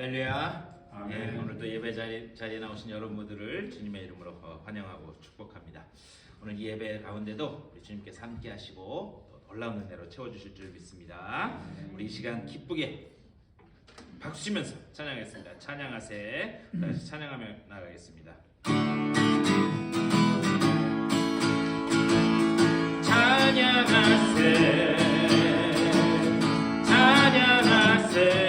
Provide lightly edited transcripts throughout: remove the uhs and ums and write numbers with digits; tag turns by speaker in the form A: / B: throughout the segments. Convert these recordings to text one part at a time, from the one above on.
A: 할렐루야.
B: 아멘.
A: 오늘도 예배 자리에 나오신 여러분들을 주님의 이름으로 환영하고 축복합니다. 오늘 이 예배 가운데도 우리 주님께서 함께 하시고 또 놀라운 은혜로 채워주실 줄 믿습니다. 우리 이 시간 기쁘게 박수 치면서 찬양하겠습니다. 찬양하세. 다시 찬양하며 나가겠습니다. 찬양하세. 찬양하세.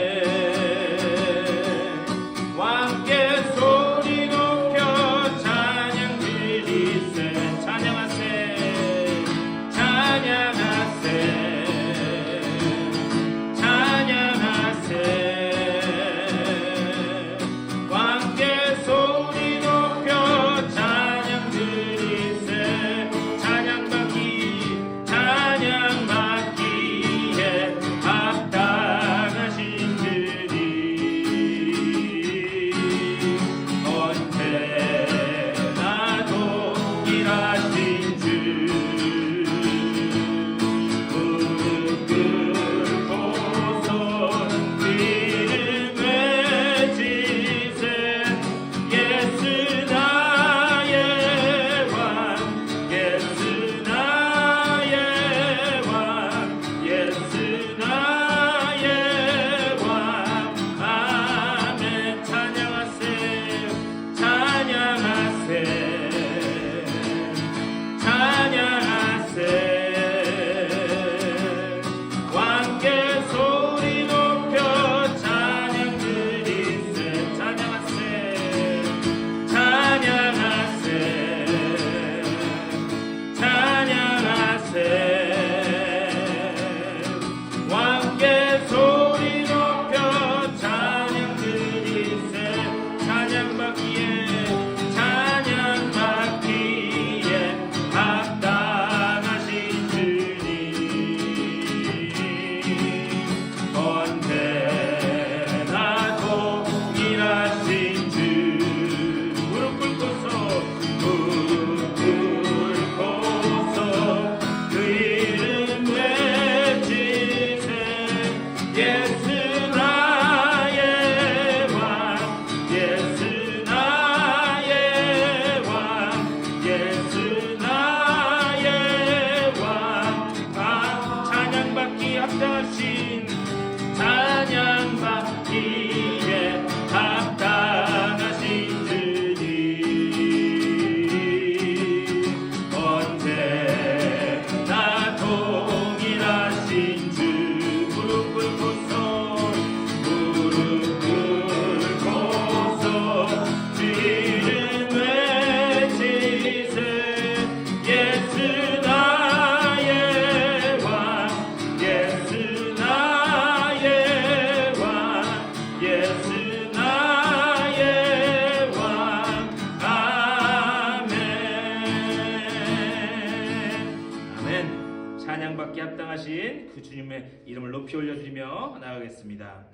A: 찬양받기 합당하신 그 주님의 이름을 높이 올려드리며 나아가겠습니다.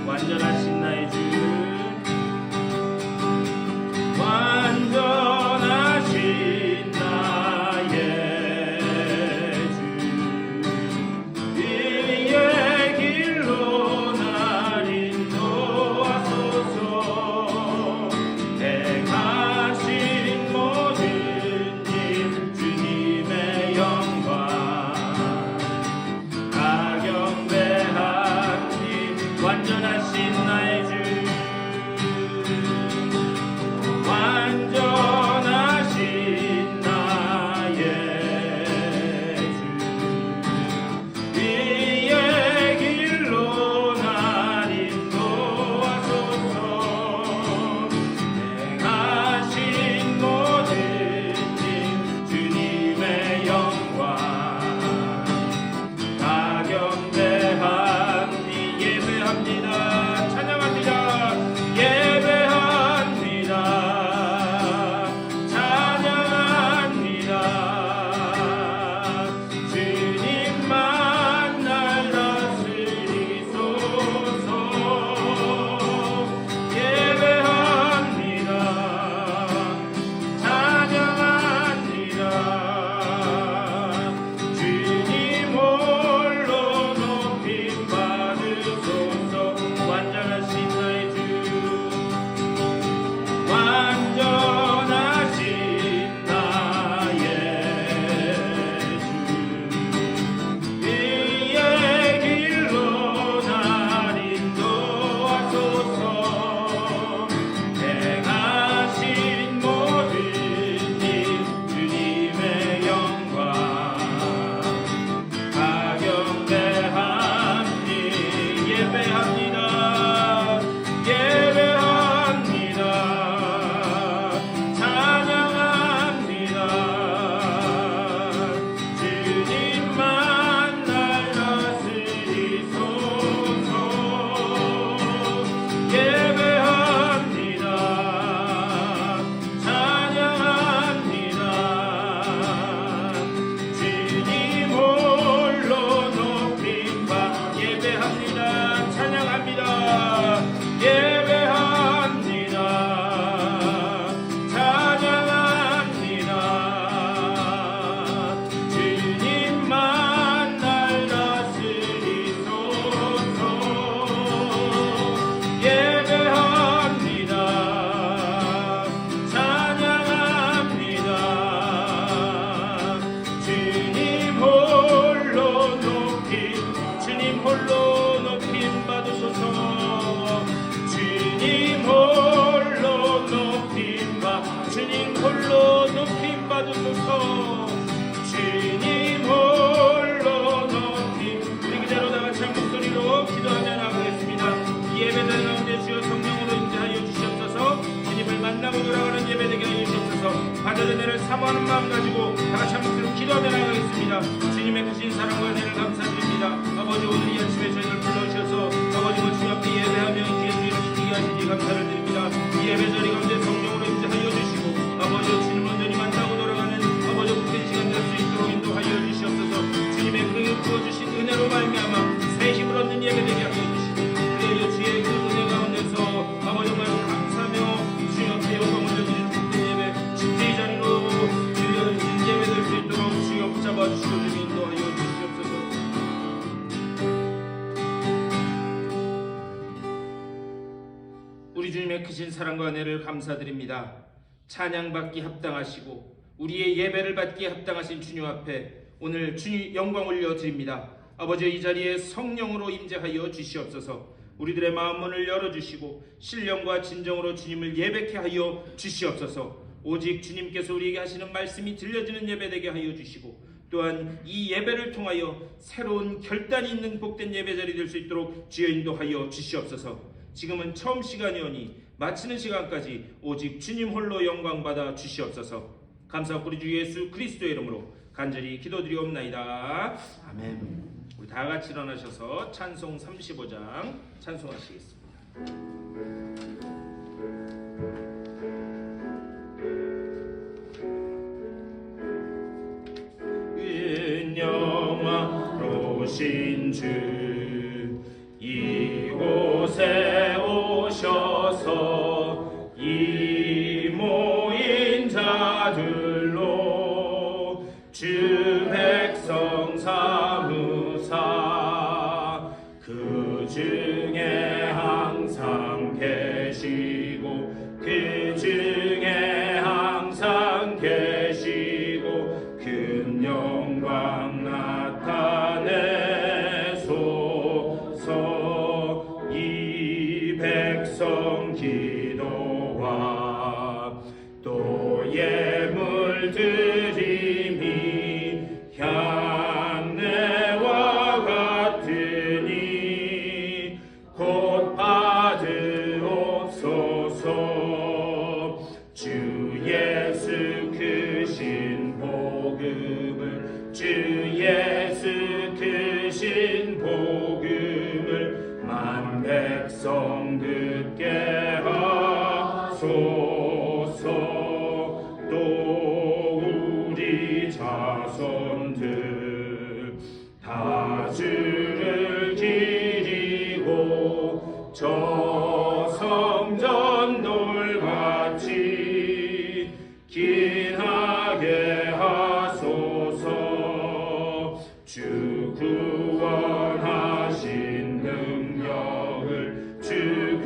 A: 완전하신 나의 주, 완전하신 나의 주, 이의 길로 날 인도하소서. 행하신 모든 주님의 영광 가경배하니 완전하신 나의 주 예배합니다. 찬양합니다. 예배합니다. 찬양합니다. 주님만 날 다스리소서. 예배합니다. 찬양합니다. 주님 홀로 높임 받으소서. 주님 홀로 높임 받으소서. 주님 홀로 높임. 우리 그대로 다같이 한 목소리로 기도하며 나가겠습니다. 이 예배자리 가운데 주여 성령으로 임재하여 주시옵소서. 주님을 만나고 돌아가는 예배되게 하여 주시옵소서. 받은 은혜를 사모하는 마음 가지고 다같이 한 목소리로 기도하며 나가겠습니다. 주님의 크신 사랑과 은혜를 감사드립니다. 아버지, 오늘 이 아침에 저희를 불러주셔서 아버지 주님 앞에 예배하며 주의 주의를 지키게 하시니 감사를 드립니다. 이 예배자리 가운데 성령으로 임재하여 주시고 아버지 주님 온전히 만나고 돌아가는 아버지 복된 시간 될 수 있도록 인도하여 주시옵소서. 주님의 그 부어주신 은혜로 말미암아 새 힘을 얻는 예배되게 하여 주시고 그리하여 주의 그 은혜 가운데서 아버지 정말 감사하며 주님 앞에 영광을 올려드리는 복된 예배 집회의 자리로 주여 예배 될 수 있도록 주여 붙잡아 주시고 주님 인도하여 주시옵소서. 우리 주님의 크신 사랑과 은혜를 감사드립니다. 찬양받기 합당하시고 우리의 예배를 받기에 합당하신 주님 앞에 오늘 주님 영광 올려드립니다. 아버지, 이 자리에 성령으로 임재하여 주시옵소서. 우리들의 마음 문을 열어주시고 신령과 진정으로 주님을 예배케 하여 주시옵소서. 오직 주님께서 우리에게 하시는 말씀이 들려지는 예배되게 하여 주시고 또한 이 예배를 통하여 새로운 결단이 있는 복된 예배자리 될 수 있도록 주여 인도하여 주시옵소서. 지금은 처음 시간이오니 마치는 시간까지 오직 주님 홀로 영광받아 주시옵소서. 감사하고 우리 주 예수 그리스도의 이름으로 간절히 기도드리옵나이다. 아멘. 우리 다같이 일어나셔서 찬송 35장 찬송하시겠습니다. 은영화로신 주 이곳에 오셔서 이 모인 자들로 주 백성 삼으사 그 중에 항상 계시고 그 중에 항상 계시고 큰 영광 나타내소서. 이 백성 기도와 또 예물 드림이 향내와 같으니 곧 받으옵소서. 주 예수 크신 복음을 주 예수 크신 복음을 만 백성 듣게 하소서. 또 우리 자손들 다 주를 기리고 저 성전 돌같이 긴하게 하소서. 주 구원하신 능력을 주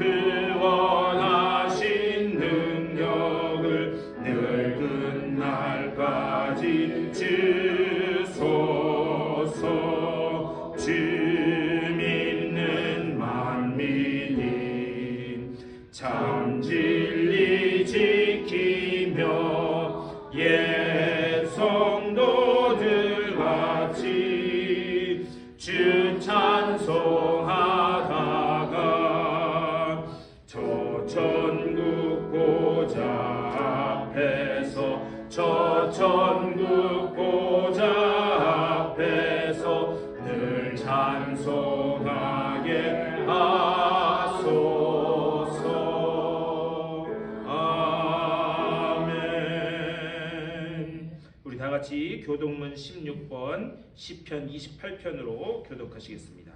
A: 구원하신 능력을 늙은 날까지 주소서. 주 믿는 만민이 참 진리 지키며 옛 성도들 같이 주 찬송하다가 저 천국 보좌 앞에서 저 천국 보좌 앞에서 늘 찬송하게 하소서. 아멘. 우리 다 같이 교독문 16번 시편 28편으로 교독하시겠습니다.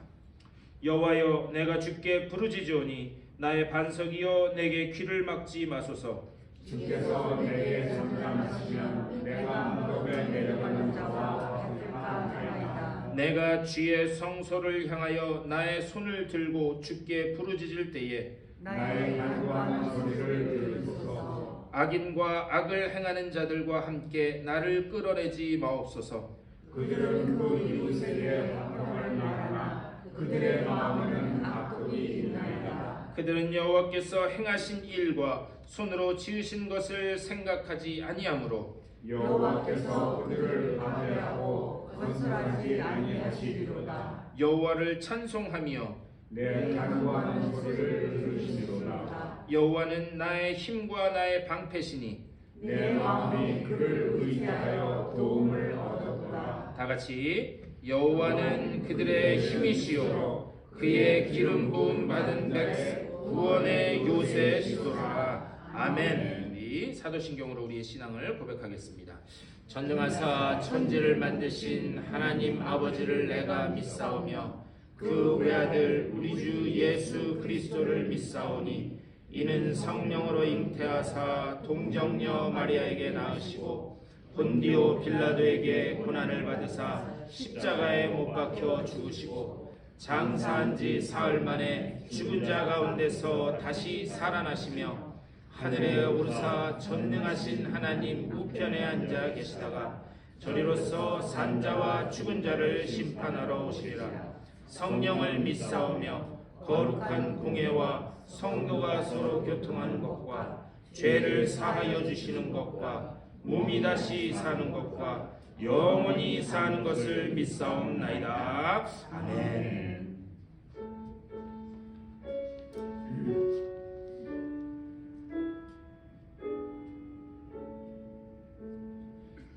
A: 여호와여, 내가 주께 부르짖으오니 나의 반석이여, 내게 귀를 막지 마소서.
B: 주께서 내게 전담하시면 내가 무덤에 내려가는 자와 같을까 하나이다.
A: 내가 주의 성소를 향하여 나의 손을 들고 주께 부르짖을 때에
B: 나의 간구하는 소리를 들으소서.
A: 악인과 악을 행하는 자들과 함께 나를 끌어내지 마옵소서.
B: 그들은 그 이웃에게 화평을 말하나 그들의 마음에는 악독이 있나이다.
A: 그들은 여호와께서 행하신 일과 손으로 지으신 것을 생각하지 아니하므로
B: 여호와께서 그들을 방해하고 건설하지 아니하시리로다.
A: 여호와를 찬송하며
B: 내 간구하는 소리를 들으시리로다.
A: 여호와는 나의 힘과 나의 방패시니
B: 내 마음이 그를 의지하여 도움을 얻었도다.
A: 다 같이 여호와는 그들의 힘이시요 그의 기름 부음 받은 백 구원의 요새시도다. 아멘. 우리 사도신경으로 우리의 신앙을 고백하겠습니다. 전능하사 천지를 만드신 하나님 아버지를 내가 믿사오며 그 외아들 우리 주 예수 그리스도를 믿사오니 이는 성령으로 잉태하사 동정녀 마리아에게 낳으시고 본디오 빌라도에게 고난을 받으사 십자가에 못 박혀 죽으시고 장사한 지 사흘 만에 죽은 자 가운데서 다시 살아나시며 하늘에 오르사 전능하신 하나님 우편에 앉아 계시다가 저리로서 산자와 죽은 자를 심판하러 오시리라. 성령을 믿사오며 거룩한 공예와 성도가 서로 교통하는 것과 죄를 사하여 주시는 것과 몸이 다시 사는 것과 영원히 사는 것을 믿사옵나이다. 아멘.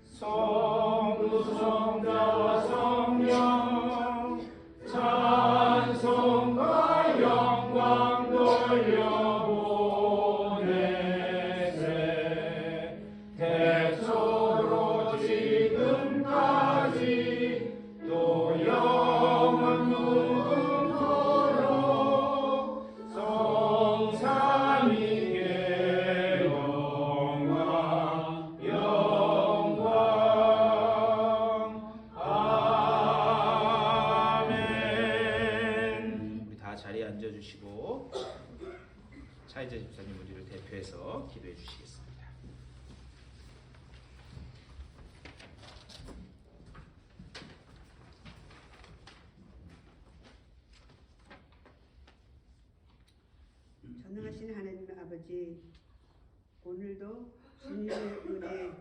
A: 성부 성자와 성령 찬송과 영광 돌려보내세. 대초로 지금까지 또 영원 무궁토록 성삼위께 영광 영광. 아멘. 우리 다 자리에 앉아주시고 차이자 집사님 우리를 대표해서 기도해 주시겠습니다.
C: 전능하신 하나님 아버지, 오늘도 주님의 은혜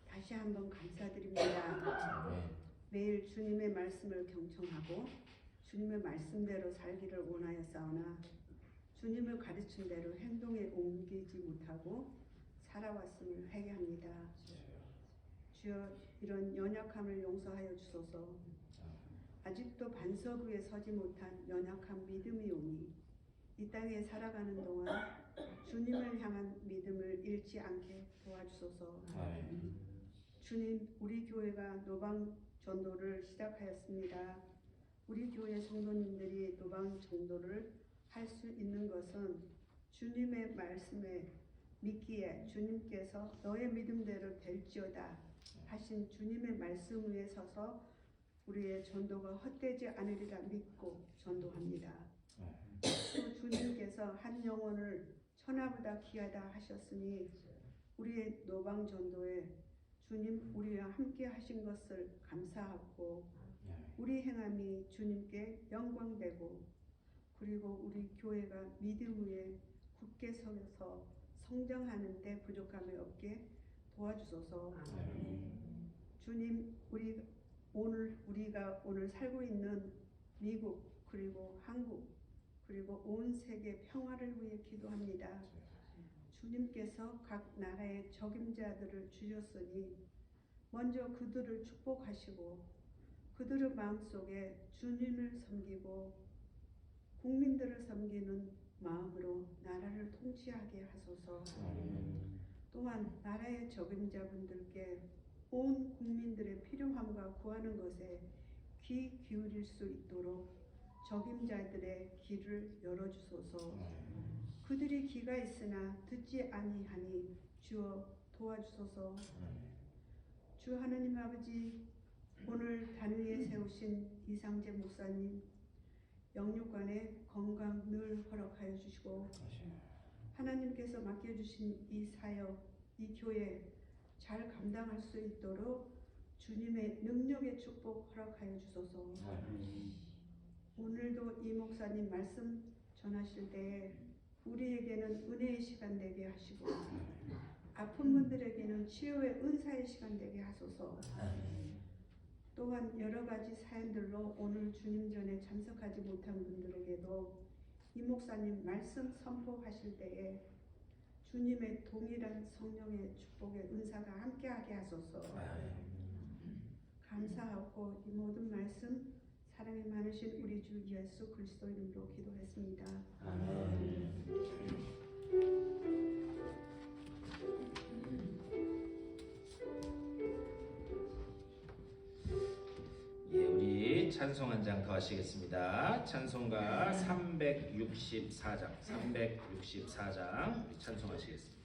C: 다시 한번 감사드립니다. 매일 주님의 말씀을 경청하고 주님의 말씀대로 살기를 원하여 싸우나 주님을 가르친 대로 행동에 옮기지 못하고 살아왔음을 회개합니다. 주여, 이런 연약함을 용서하여 주소서. 아직도 반석 위에 서지 못한 연약한 믿음이 오니 이 땅에 살아가는 동안 주님을 향한 믿음을 잃지 않게 도와주소서. 주님, 우리 교회가 노방 전도를 시작하였습니다. 우리 교회 성도님들이 노방 전도를 할 수 있는 것은 주님의 말씀에 믿기에 주님께서 너의 믿음대로 될지어다 하신 주님의 말씀 위에 서서 우리의 전도가 헛되지 않으리라 믿고 전도합니다. 또 주님께서 한 영혼을 천하보다 귀하다 하셨으니 우리의 노방 전도에 주님 우리와 함께 하신 것을 감사하고 우리 행함이 주님께 영광되고 그리고 우리 교회가 믿음 위에 굳게 서서 성장하는 데 부족함이 없게 도와주소서. 주님, 우리가 오늘 살고 있는 미국 그리고 한국 그리고 온 세계 평화를 위해 기도합니다. 주님께서 각 나라의 적임자들을 주셨으니 먼저 그들을 축복하시고 그들의 마음속에 주님을 섬기고 국민들을 섬기는 마음으로 나라를 통치하게 하소서. 또한 나라의 적임자분들께 온 국민들의 필요함과 구하는 것에 귀 기울일 수 있도록 적임자들의 귀를 열어주소서. 그들이 귀가 있으나 듣지 아니하니 주여 도와주소서. 주 하나님 아버지, 오늘 단 위에 세우신 이상재 목사님 영육간의 건강 늘 허락하여 주시고, 하나님께서 맡겨주신 이 사역, 이 교회 잘 감당할 수 있도록 주님의 능력의 축복 허락하여 주소서. 오늘도 이 목사님 말씀 전하실 때에 우리에게는 은혜의 시간 되게 하시고, 아픈 분들에게는 치유의 은사의 시간 되게 하소서. 또한 여러 가지 사연들로 오늘 주님 전에 참석하지 못한 분들에게도 이 목사님 말씀 선포하실 때에 주님의 동일한 성령의 축복의 은사가 함께하게 하소서. 감사하고 이 모든 말씀 사랑이 많으신 우리 주 예수 그리스도 이름으로 기도했습니다.
A: 예, 우리 찬송 한 장 더 하시겠습니다. 찬송가 364장, 364장 우리 찬송하시겠습니다.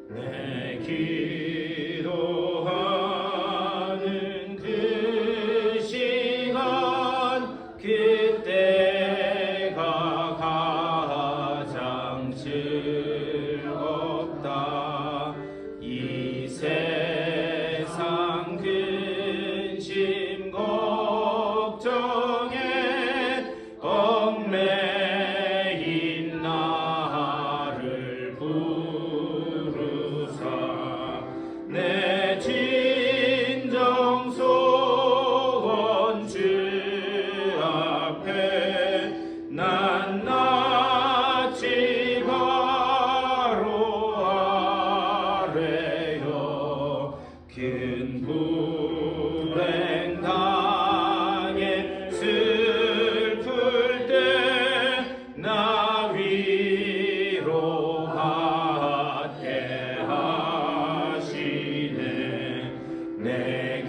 B: 내 기도하는 그 시간, 그때가 가장 즐겁다. 이 세상 근심 걱정에 얽매인 나를 부르사 내 진정 소원 주 앞에 낱낱이 바로 아뢰어 큰 불행 당해 슬플 때 나 위로받게 하시네. 내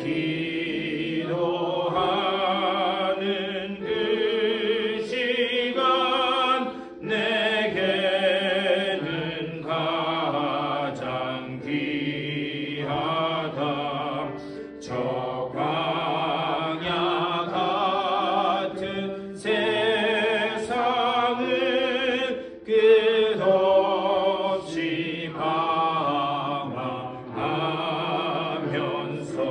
B: 기도하는 그 시간 내게는 가장 귀하다. 저 광야 같은 세상을 끝없이 방황하면서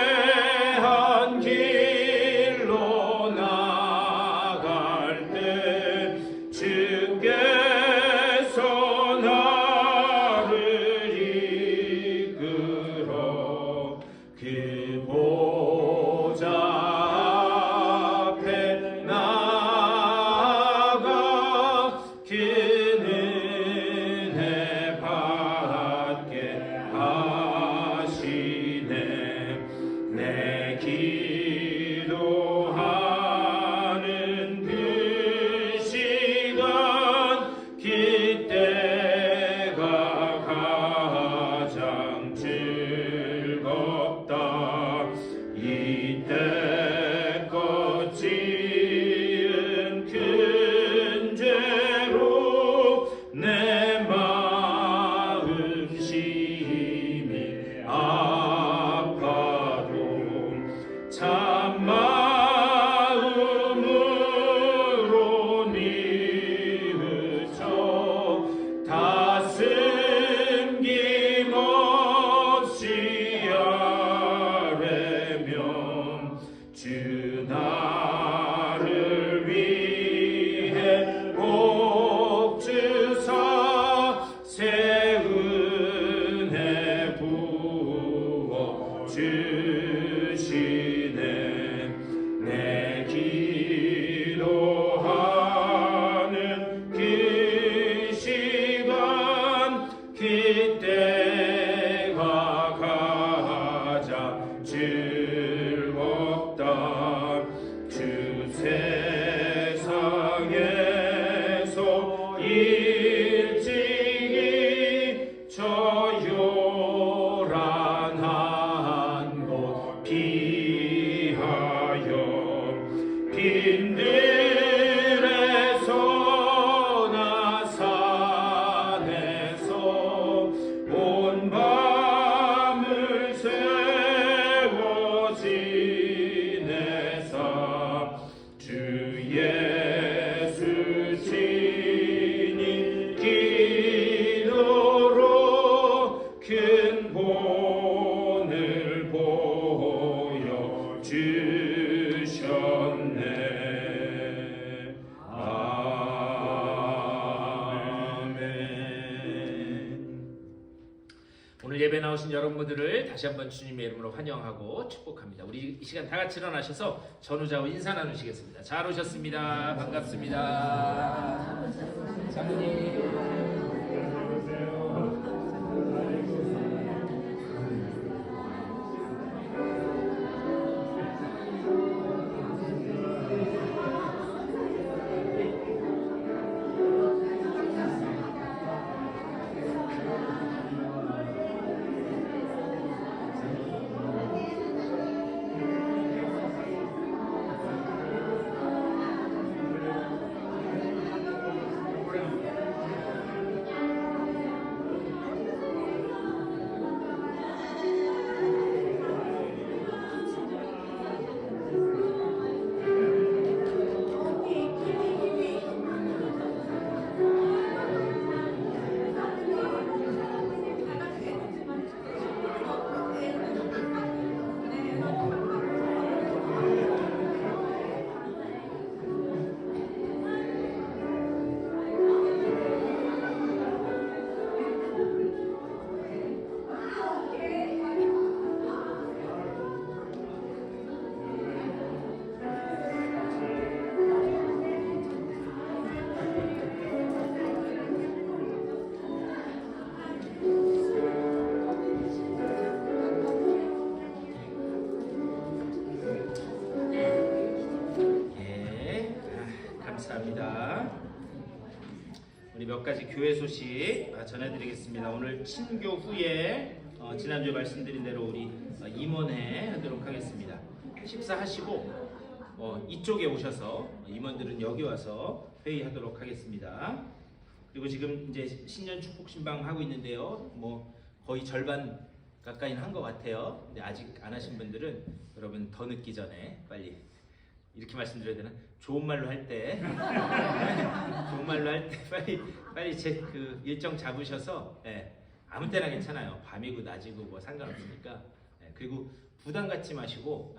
B: 위태한 길로 나갈 때 주께서 나를 이끌어 그 보좌 앞에 나아가 그 은혜 받게 하시네. 내 기도하는 그 시간, 그때가 가장 즐겁다. 이때껏 지은 큰 죄로 내 마음 심히 아파도 참 마음으로 뉘우쳐 다슴김 없이 아뢰며 빈들에서나 산에서 온 밤을 세워 지내사 주 예수 친히 기도로 큰 본을 보여 주셨네.
A: 오늘 예배 나오신 여러분들을 다시 한번 주님의 이름으로 환영하고 축복합니다. 우리 이 시간 다 같이 일어나셔서 전우자와 인사 나누시겠습니다. 잘 오셨습니다. 반갑습니다. 장로님. 감사합니다. 우리 몇 가지 교회 소식 전해드리겠습니다. 오늘 친교 후에 지난주에 말씀드린 대로 우리 임원회 하도록 하겠습니다. 식사하시고 이쪽에 오셔서 임원들은 여기 와서 회의하도록 하겠습니다. 그리고 지금 이제 신년 축복 신방 하고 있는데요. 뭐 거의 절반 가까이는 한 것 같아요. 근데 아직 안 하신 분들은 여러분 더 늦기 전에 빨리, 이렇게 말씀드려야 되나? 좋은 말로 할 때 좋은 말로 할 때 빨리 제 그 일정 잡으셔서, 아무 때나 괜찮아요. 밤이고 낮이고 뭐 상관없으니까. 그리고 부담 갖지 마시고,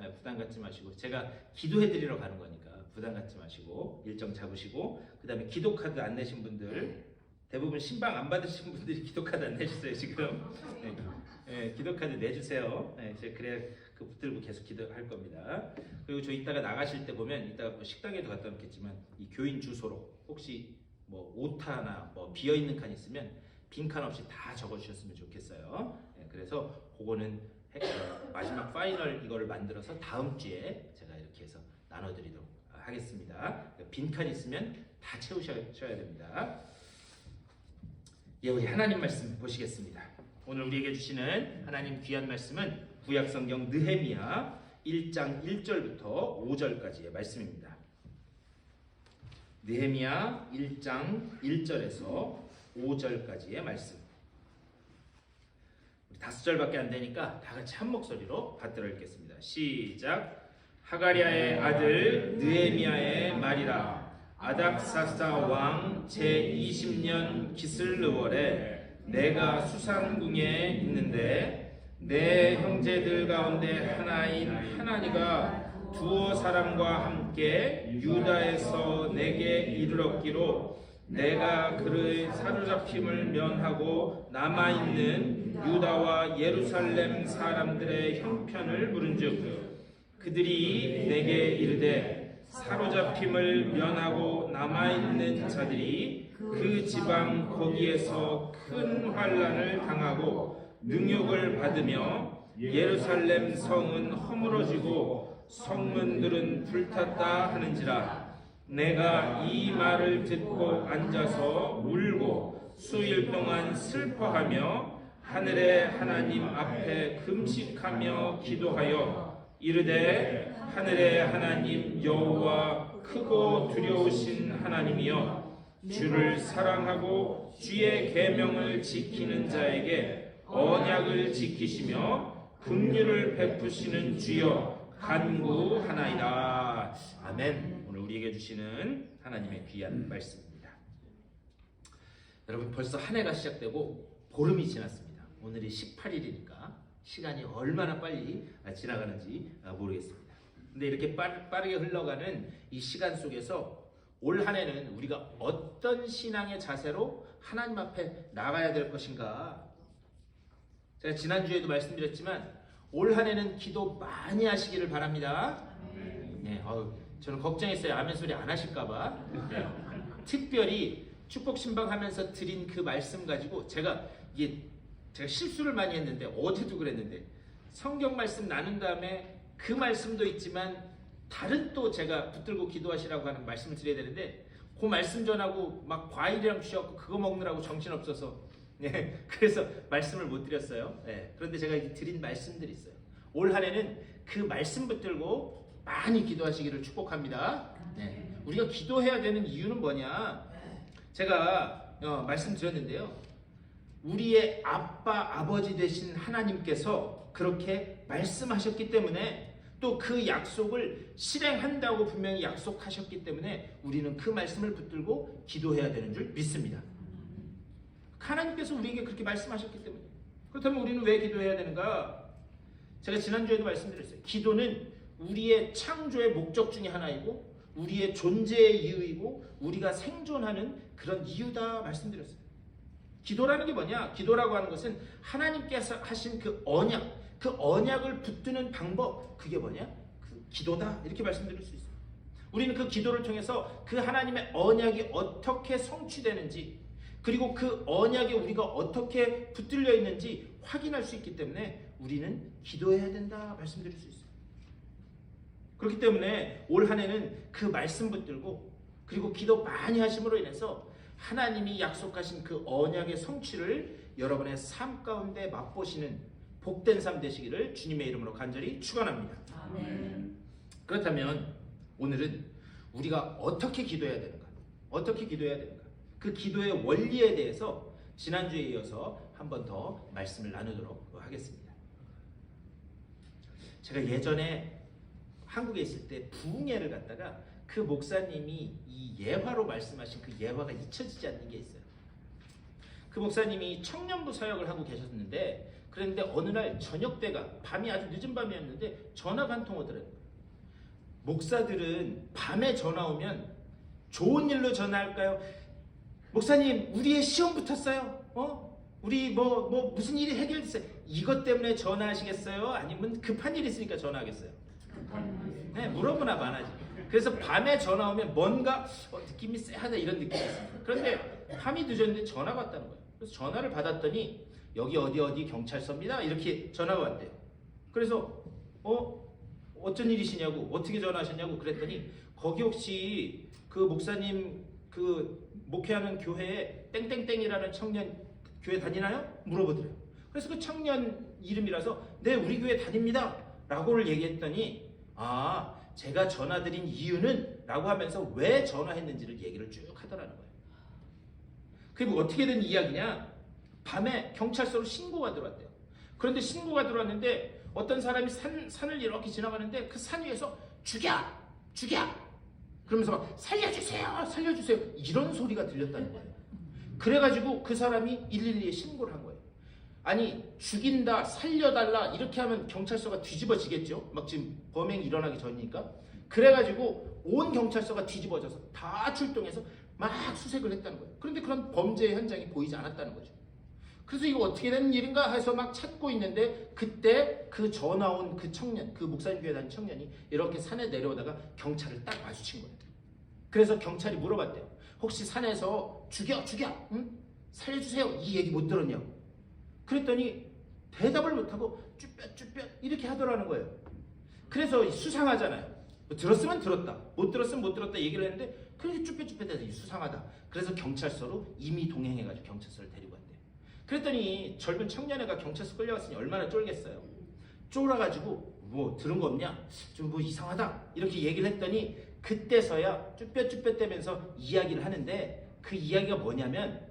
A: 제가 기도해 드리러 가는 거니까 부담 갖지 마시고 일정 잡으시고, 그다음에 기도 카드 안 내신 분들, 대부분 신방 안 받으신 분들이 기도 카드 안 내셨어요 지금. 기도 카드 내주세요. 제가 그래야 그 붙들고 계속 기도할 겁니다. 그리고 저 이따가 나가실 때 보면, 이따가 뭐 식당에도 갖다 놓겠지만 이 교인 주소로 혹시 뭐 오타나 뭐 비어 있는 칸 있으면 빈 칸 없이 다 적어주셨으면 좋겠어요. 그래서 그거는 마지막 파이널 이거를 만들어서 다음 주에 제가 이렇게 해서 나눠드리도록 하겠습니다. 빈 칸 있으면 다 채우셔야 됩니다. 우리 하나님 말씀 보시겠습니다. 오늘 우리에게 주시는 하나님 귀한 말씀은 구약성경 느헤미야 1장 1절부터 5절까지의 말씀입니다. 느헤미야 1장 1절에서 5절까지의 말씀. 우리 5절밖에 안 되니까 다 같이 한 목소리로 받들어 읽겠습니다. 시작. 하가랴의 아들 느헤미야의 말이라. 아닥사스다 왕 제20년 기슬르월에 내가 수상궁에 있는데 내 형제들 가운데 하나인 하나니가 두어 사람과 함께 유다에서 내게 이르렀기로 내가 그의 사로잡힘을 면하고 남아있는 유다와 예루살렘 사람들의 형편을 물은즉 그들이 내게 이르되 사로잡힘을 면하고 남아있는 자들이 그 지방 거기에서 큰 환난을 당하고 능욕을 받으며 예루살렘 성은 허물어지고 성문들은 불탔다 하는지라. 내가 이 말을 듣고 앉아서 울고 수일 동안 슬퍼하며 하늘의 하나님 앞에 금식하며 기도하여
B: 이르되 하늘의 하나님 여호와 크고 두려우신 하나님이여 주를 사랑하고 주의 계명을 지키는 자에게 언약을 지키시며 긍휼을 베푸시는 주여 간구하나이다.
A: 아멘. 오늘 우리에게 주시는 하나님의 귀한 말씀입니다. 여러분, 벌써 한 해가 시작되고 보름이 지났습니다. 오늘이 18일이니까 시간이 얼마나 빨리 지나가는지 모르겠습니다. 근데 이렇게 빠르게 흘러가는 이 시간 속에서 올 한 해는 우리가 어떤 신앙의 자세로 하나님 앞에 나가야 될 것인가? 제가 지난주에도 말씀드렸지만 올 한 해는 기도 많이 하시기를 바랍니다. 네, 저는 걱정했어요. 아멘 소리 안 하실까봐. 네. 특별히 축복 신방하면서 드린 그 말씀 가지고 제가 실수를 많이 했는데, 어제도 그랬는데, 성경 말씀 나눈 다음에 그 말씀도 있지만 다른 또 제가 붙들고 기도하시라고 하는 말씀을 드려야 되는데, 그 말씀 전하고 막 과일이랑 주셔갖고 그거 먹느라고 정신없어서, 네, 그래서 말씀을 못 드렸어요. 네, 그런데 제가 드린 말씀들이 있어요. 올 한 해는 그 말씀 붙들고 많이 기도하시기를 축복합니다. 네, 우리가 기도해야 되는 이유는 뭐냐? 제가 말씀드렸는데요. 우리의 아빠, 아버지 되신 하나님께서 그렇게 말씀하셨기 때문에, 또 그 약속을 실행한다고 분명히 약속하셨기 때문에 우리는 그 말씀을 붙들고 기도해야 되는 줄 믿습니다. 하나님께서 우리에게 그렇게 말씀하셨기 때문에. 그렇다면 우리는 왜 기도해야 되는가? 제가 지난주에도 말씀드렸어요. 기도는 우리의 창조의 목적 중에 하나이고 우리의 존재의 이유이고 우리가 생존하는 그런 이유다 말씀드렸어요. 기도라는 게 뭐냐? 기도라고 하는 것은 하나님께서 하신 그 언약, 그 언약을 붙드는 방법, 그게 뭐냐? 그 기도다, 이렇게 말씀드릴 수 있어요. 우리는 그 기도를 통해서 그 하나님의 언약이 어떻게 성취되는지, 그리고 그 언약에 우리가 어떻게 붙들려 있는지 확인할 수 있기 때문에 우리는 기도해야 된다 말씀드릴 수 있어요. 그렇기 때문에 올 한 해는 그 말씀 붙들고, 그리고 기도 많이 하심으로 인해서 하나님이 약속하신 그 언약의 성취를 여러분의 삶 가운데 맛보시는 복된 삶 되시기를 주님의 이름으로 간절히 축원합니다.
D: 아멘.
A: 그렇다면 오늘은 우리가 어떻게 기도해야 되는가? 어떻게 기도해야 되는가? 그 기도의 원리에 대해서 지난주에 이어서 한 번 더 말씀을 나누도록 하겠습니다. 제가 예전에 한국에 있을 때 부흥회를 갔다가 그 목사님이 이 예화로 말씀하신 그 예화가 잊혀지지 않는 게 있어요. 그 목사님이 청년부 사역을 하고 계셨는데, 그런데 어느 날 저녁 때가, 밤이 아주 늦은 밤이었는데 전화가 한 통 오더래요. 목사들은 밤에 전화 오면 좋은 일로 전화할까요? 목사님, 우리의 시험 붙었어요. 우리 무슨 일이 해결됐어요. 이것 때문에 전화하시겠어요? 아니면 급한 일이 있으니까 전화하겠어요? 네, 물어보나 마나지. 그래서 밤에 전화 오면 뭔가 느낌이 쎄하다 이런 느낌이 있습니다. 그런데 밤이 늦었는데 전화가 왔다는 거예요. 그래서 전화를 받았더니 여기 어디 경찰서입니다, 이렇게 전화가 왔대요. 그래서 어쩐 일이시냐고, 어떻게 전화하셨냐고 그랬더니, 거기 혹시 그 목사님 그 목회하는 교회에 땡땡땡이라는 청년 교회 다니나요? 물어보더래요. 그래서 그 청년 이름이라서 네, 우리 교회 다닙니다 라고를 얘기했더니, 제가 전화드린 이유는 라고 하면서 왜 전화했는지를 얘기를 쭉 하더라는 거예요. 그리고 어떻게 된 이야기냐? 밤에 경찰서로 신고가 들어왔대요. 그런데 신고가 들어왔는데 어떤 사람이 산을 이렇게 지나가는데 그 산 위에서 죽여! 그러면서 막 살려주세요 이런 소리가 들렸다는 거예요. 그래가지고 그 사람이 112에 신고를 한 거예요. 아니, 죽인다, 살려달라 이렇게 하면 경찰서가 뒤집어지겠죠. 막 지금 범행이 일어나기 전이니까. 그래가지고 온 경찰서가 뒤집어져서 다 출동해서 막 수색을 했다는 거예요. 그런데 그런 범죄의 현장이 보이지 않았다는 거죠. 그래서 이거 어떻게 된 일인가 해서 막 찾고 있는데, 그때 그 전화 온 그 청년, 그 목사님 교회 다닌 청년이 이렇게 산에 내려오다가 경찰을 딱 마주친 거예요. 그래서 경찰이 물어봤대요. 혹시 산에서 죽여, 응? 살려주세요, 이 얘기 못 들었냐고. 그랬더니 대답을 못하고 쭈뼛 이렇게 하더라는 거예요. 그래서 수상하잖아요. 들었으면 들었다, 못 들었으면 못 들었다 얘기를 했는데, 그렇게 쭈뼛 해서 수상하다. 그래서 경찰서로 이미 동행해가지고 경찰서를 데리고 왔대요. 그랬더니 젊은 청년애가 경찰서 끌려갔으니 얼마나 쫄겠어요. 쫄아가지고 뭐 들은 거 없냐? 좀 뭐 이상하다 이렇게 얘기를 했더니 그때서야 쭈뼛쭈뼛대면서 이야기를 하는데 그 이야기가 뭐냐면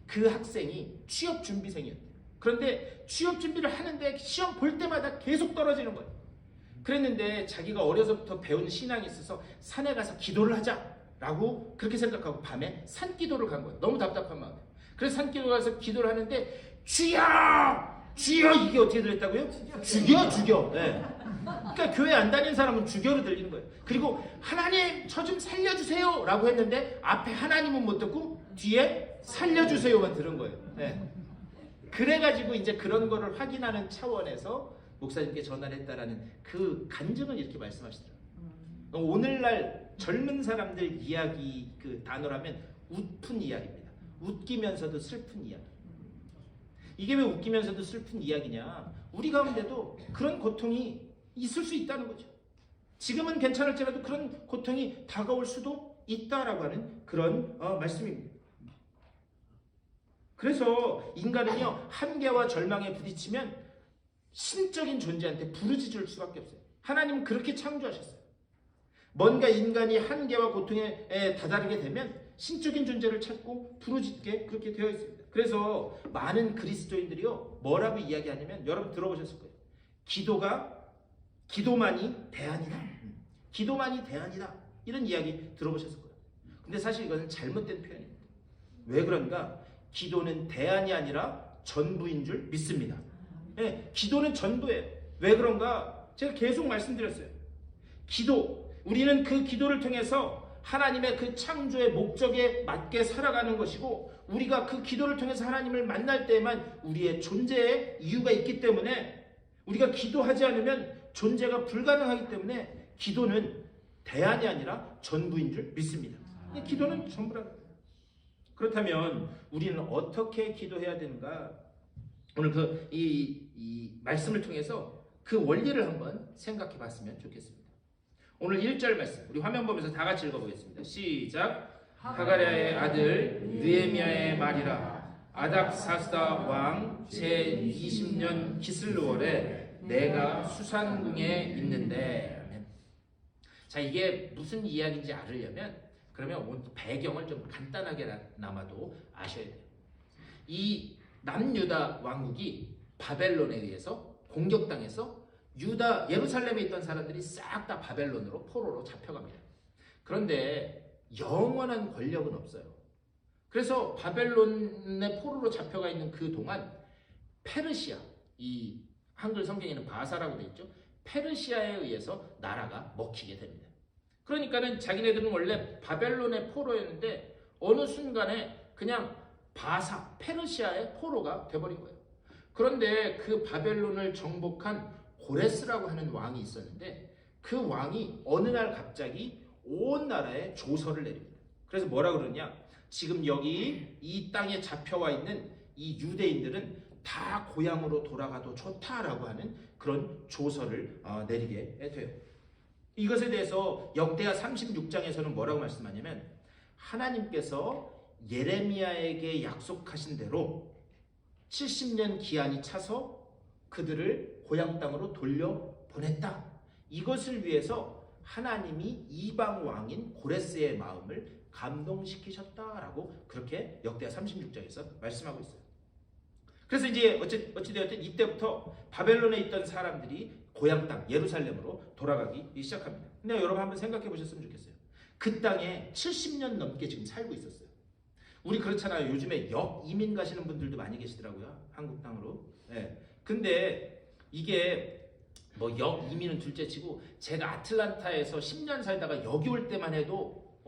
A: 그 학생이 취업 준비생이었대요. 그런데 취업 준비를 하는데 시험 볼 때마다 계속 떨어지는 거예요. 그랬는데 자기가 어려서부터 배운 신앙이 있어서 산에 가서 기도를 하자라고 그렇게 생각하고 밤에 산기도를 간 거예요. 너무 답답한 마음에. 그래서 산기도 가서 기도를 하는데 주여! 주여! 이게 어떻게 들렸다고요? 죽여! 네. 그러니까 교회 안 다니는 사람은 주교로 들리는 거예요. 그리고 하나님 저 좀 살려주세요 라고 했는데 앞에 하나님은 못 듣고 뒤에 살려주세요만 들은 거예요. 네. 그래가지고 이제 그런 거를 확인하는 차원에서 목사님께 전화를 했다라는 그 간증을 이렇게 말씀하시더라고요. 오늘날 젊은 사람들 이야기 그 단어라면 웃픈 이야기입니다. 웃기면서도 슬픈 이야기. 이게 왜 웃기면서도 슬픈 이야기냐? 우리 가운데도 그런 고통이 있을 수 있다는 거죠. 지금은 괜찮을지라도 그런 고통이 다가올 수도 있다라고 하는 그런 말씀입니다. 그래서 인간은요 한계와 절망에 부딪히면 신적인 존재한테 부르짖을 수밖에 없어요. 하나님은 그렇게 창조하셨어요. 뭔가 인간이 한계와 고통에 다다르게 되면 신적인 존재를 찾고 부르짖게 그렇게 되어 있습니다. 그래서 많은 그리스도인들이요 뭐라고 이야기하냐면 여러분 들어보셨을 거예요. 기도만이 대안이다. 기도만이 대안이다. 이런 이야기 들어보셨을 거예요. 근데 사실 이거는 잘못된 표현입니다. 왜 그런가? 기도는 대안이 아니라 전부인 줄 믿습니다. 네, 기도는 전부예요. 왜 그런가? 제가 계속 말씀드렸어요. 우리는 그 기도를 통해서 하나님의 그 창조의 목적에 맞게 살아가는 것이고 우리가 그 기도를 통해서 하나님을 만날 때에만 우리의 존재의 이유가 있기 때문에 우리가 기도하지 않으면 존재가 불가능하기 때문에 기도는 대안이 아니라 전부인 줄 믿습니다. 기도는 전부라는 거예요. 그렇다면 우리는 어떻게 기도해야 되는가? 오늘 이 말씀을 통해서 그 원리를 한번 생각해 봤으면 좋겠습니다. 오늘 1절 말씀 우리 화면 보면서 다 같이 읽어보겠습니다. 시작. 하가랴의 아들 느헤미야의 말이라. 아닥사스다 왕 제20년 기슬루월에 내가 수산궁에 있는데. 자, 이게 무슨 이야기인지 알으려면 그러면 배경을 좀 간단하게나마도 아셔야 돼요. 이 남유다 왕국이 바벨론에 의해서 공격당해서 예루살렘에 있던 사람들이 싹 다 바벨론으로 포로로 잡혀갑니다. 그런데 영원한 권력은 없어요. 그래서 바벨론의 포로로 잡혀가 있는 그 동안 페르시아, 이 한글 성경에는 바사라고 되어 있죠. 페르시아에 의해서 나라가 먹히게 됩니다. 그러니까는 자기네들은 원래 바벨론의 포로였는데 어느 순간에 그냥 페르시아의 포로가 돼버린 거예요. 그런데 그 바벨론을 정복한 고레스라고 하는 왕이 있었는데 그 왕이 어느 날 갑자기 온 나라에 조서를 내립니다. 그래서 뭐라 그러냐? 지금 여기 이 땅에 잡혀와 있는 이 유대인들은 다 고향으로 돌아가도 좋다라고 하는 그런 조서를 내리게 돼요. 이것에 대해서 역대하 36장에서는 뭐라고 말씀하냐면 하나님께서 예레미야에게 약속하신 대로 70년 기한이 차서 그들을 고향 땅으로 돌려보냈다. 이것을 위해서 하나님이 이방 왕인 고레스의 마음을 감동시키셨다라고 그렇게 역대하 36장에서 말씀하고 있어요. 그래서 이제 어찌되었든 이때부터 바벨론에 있던 사람들이 고향 땅 예루살렘으로 돌아가기 시작합니다. 근데 여러분 한번 생각해 보셨으면 좋겠어요. 그 땅에 70년 넘게 지금 살고 있었어요. 우리 그렇잖아요. 요즘에 역이민 가시는 분들도 많이 계시더라고요. 한국 땅으로. 네. 근데 이게 뭐 역이민은 둘째치고 제가 아틀란타에서 10년 살다가 여기 올 때만 해도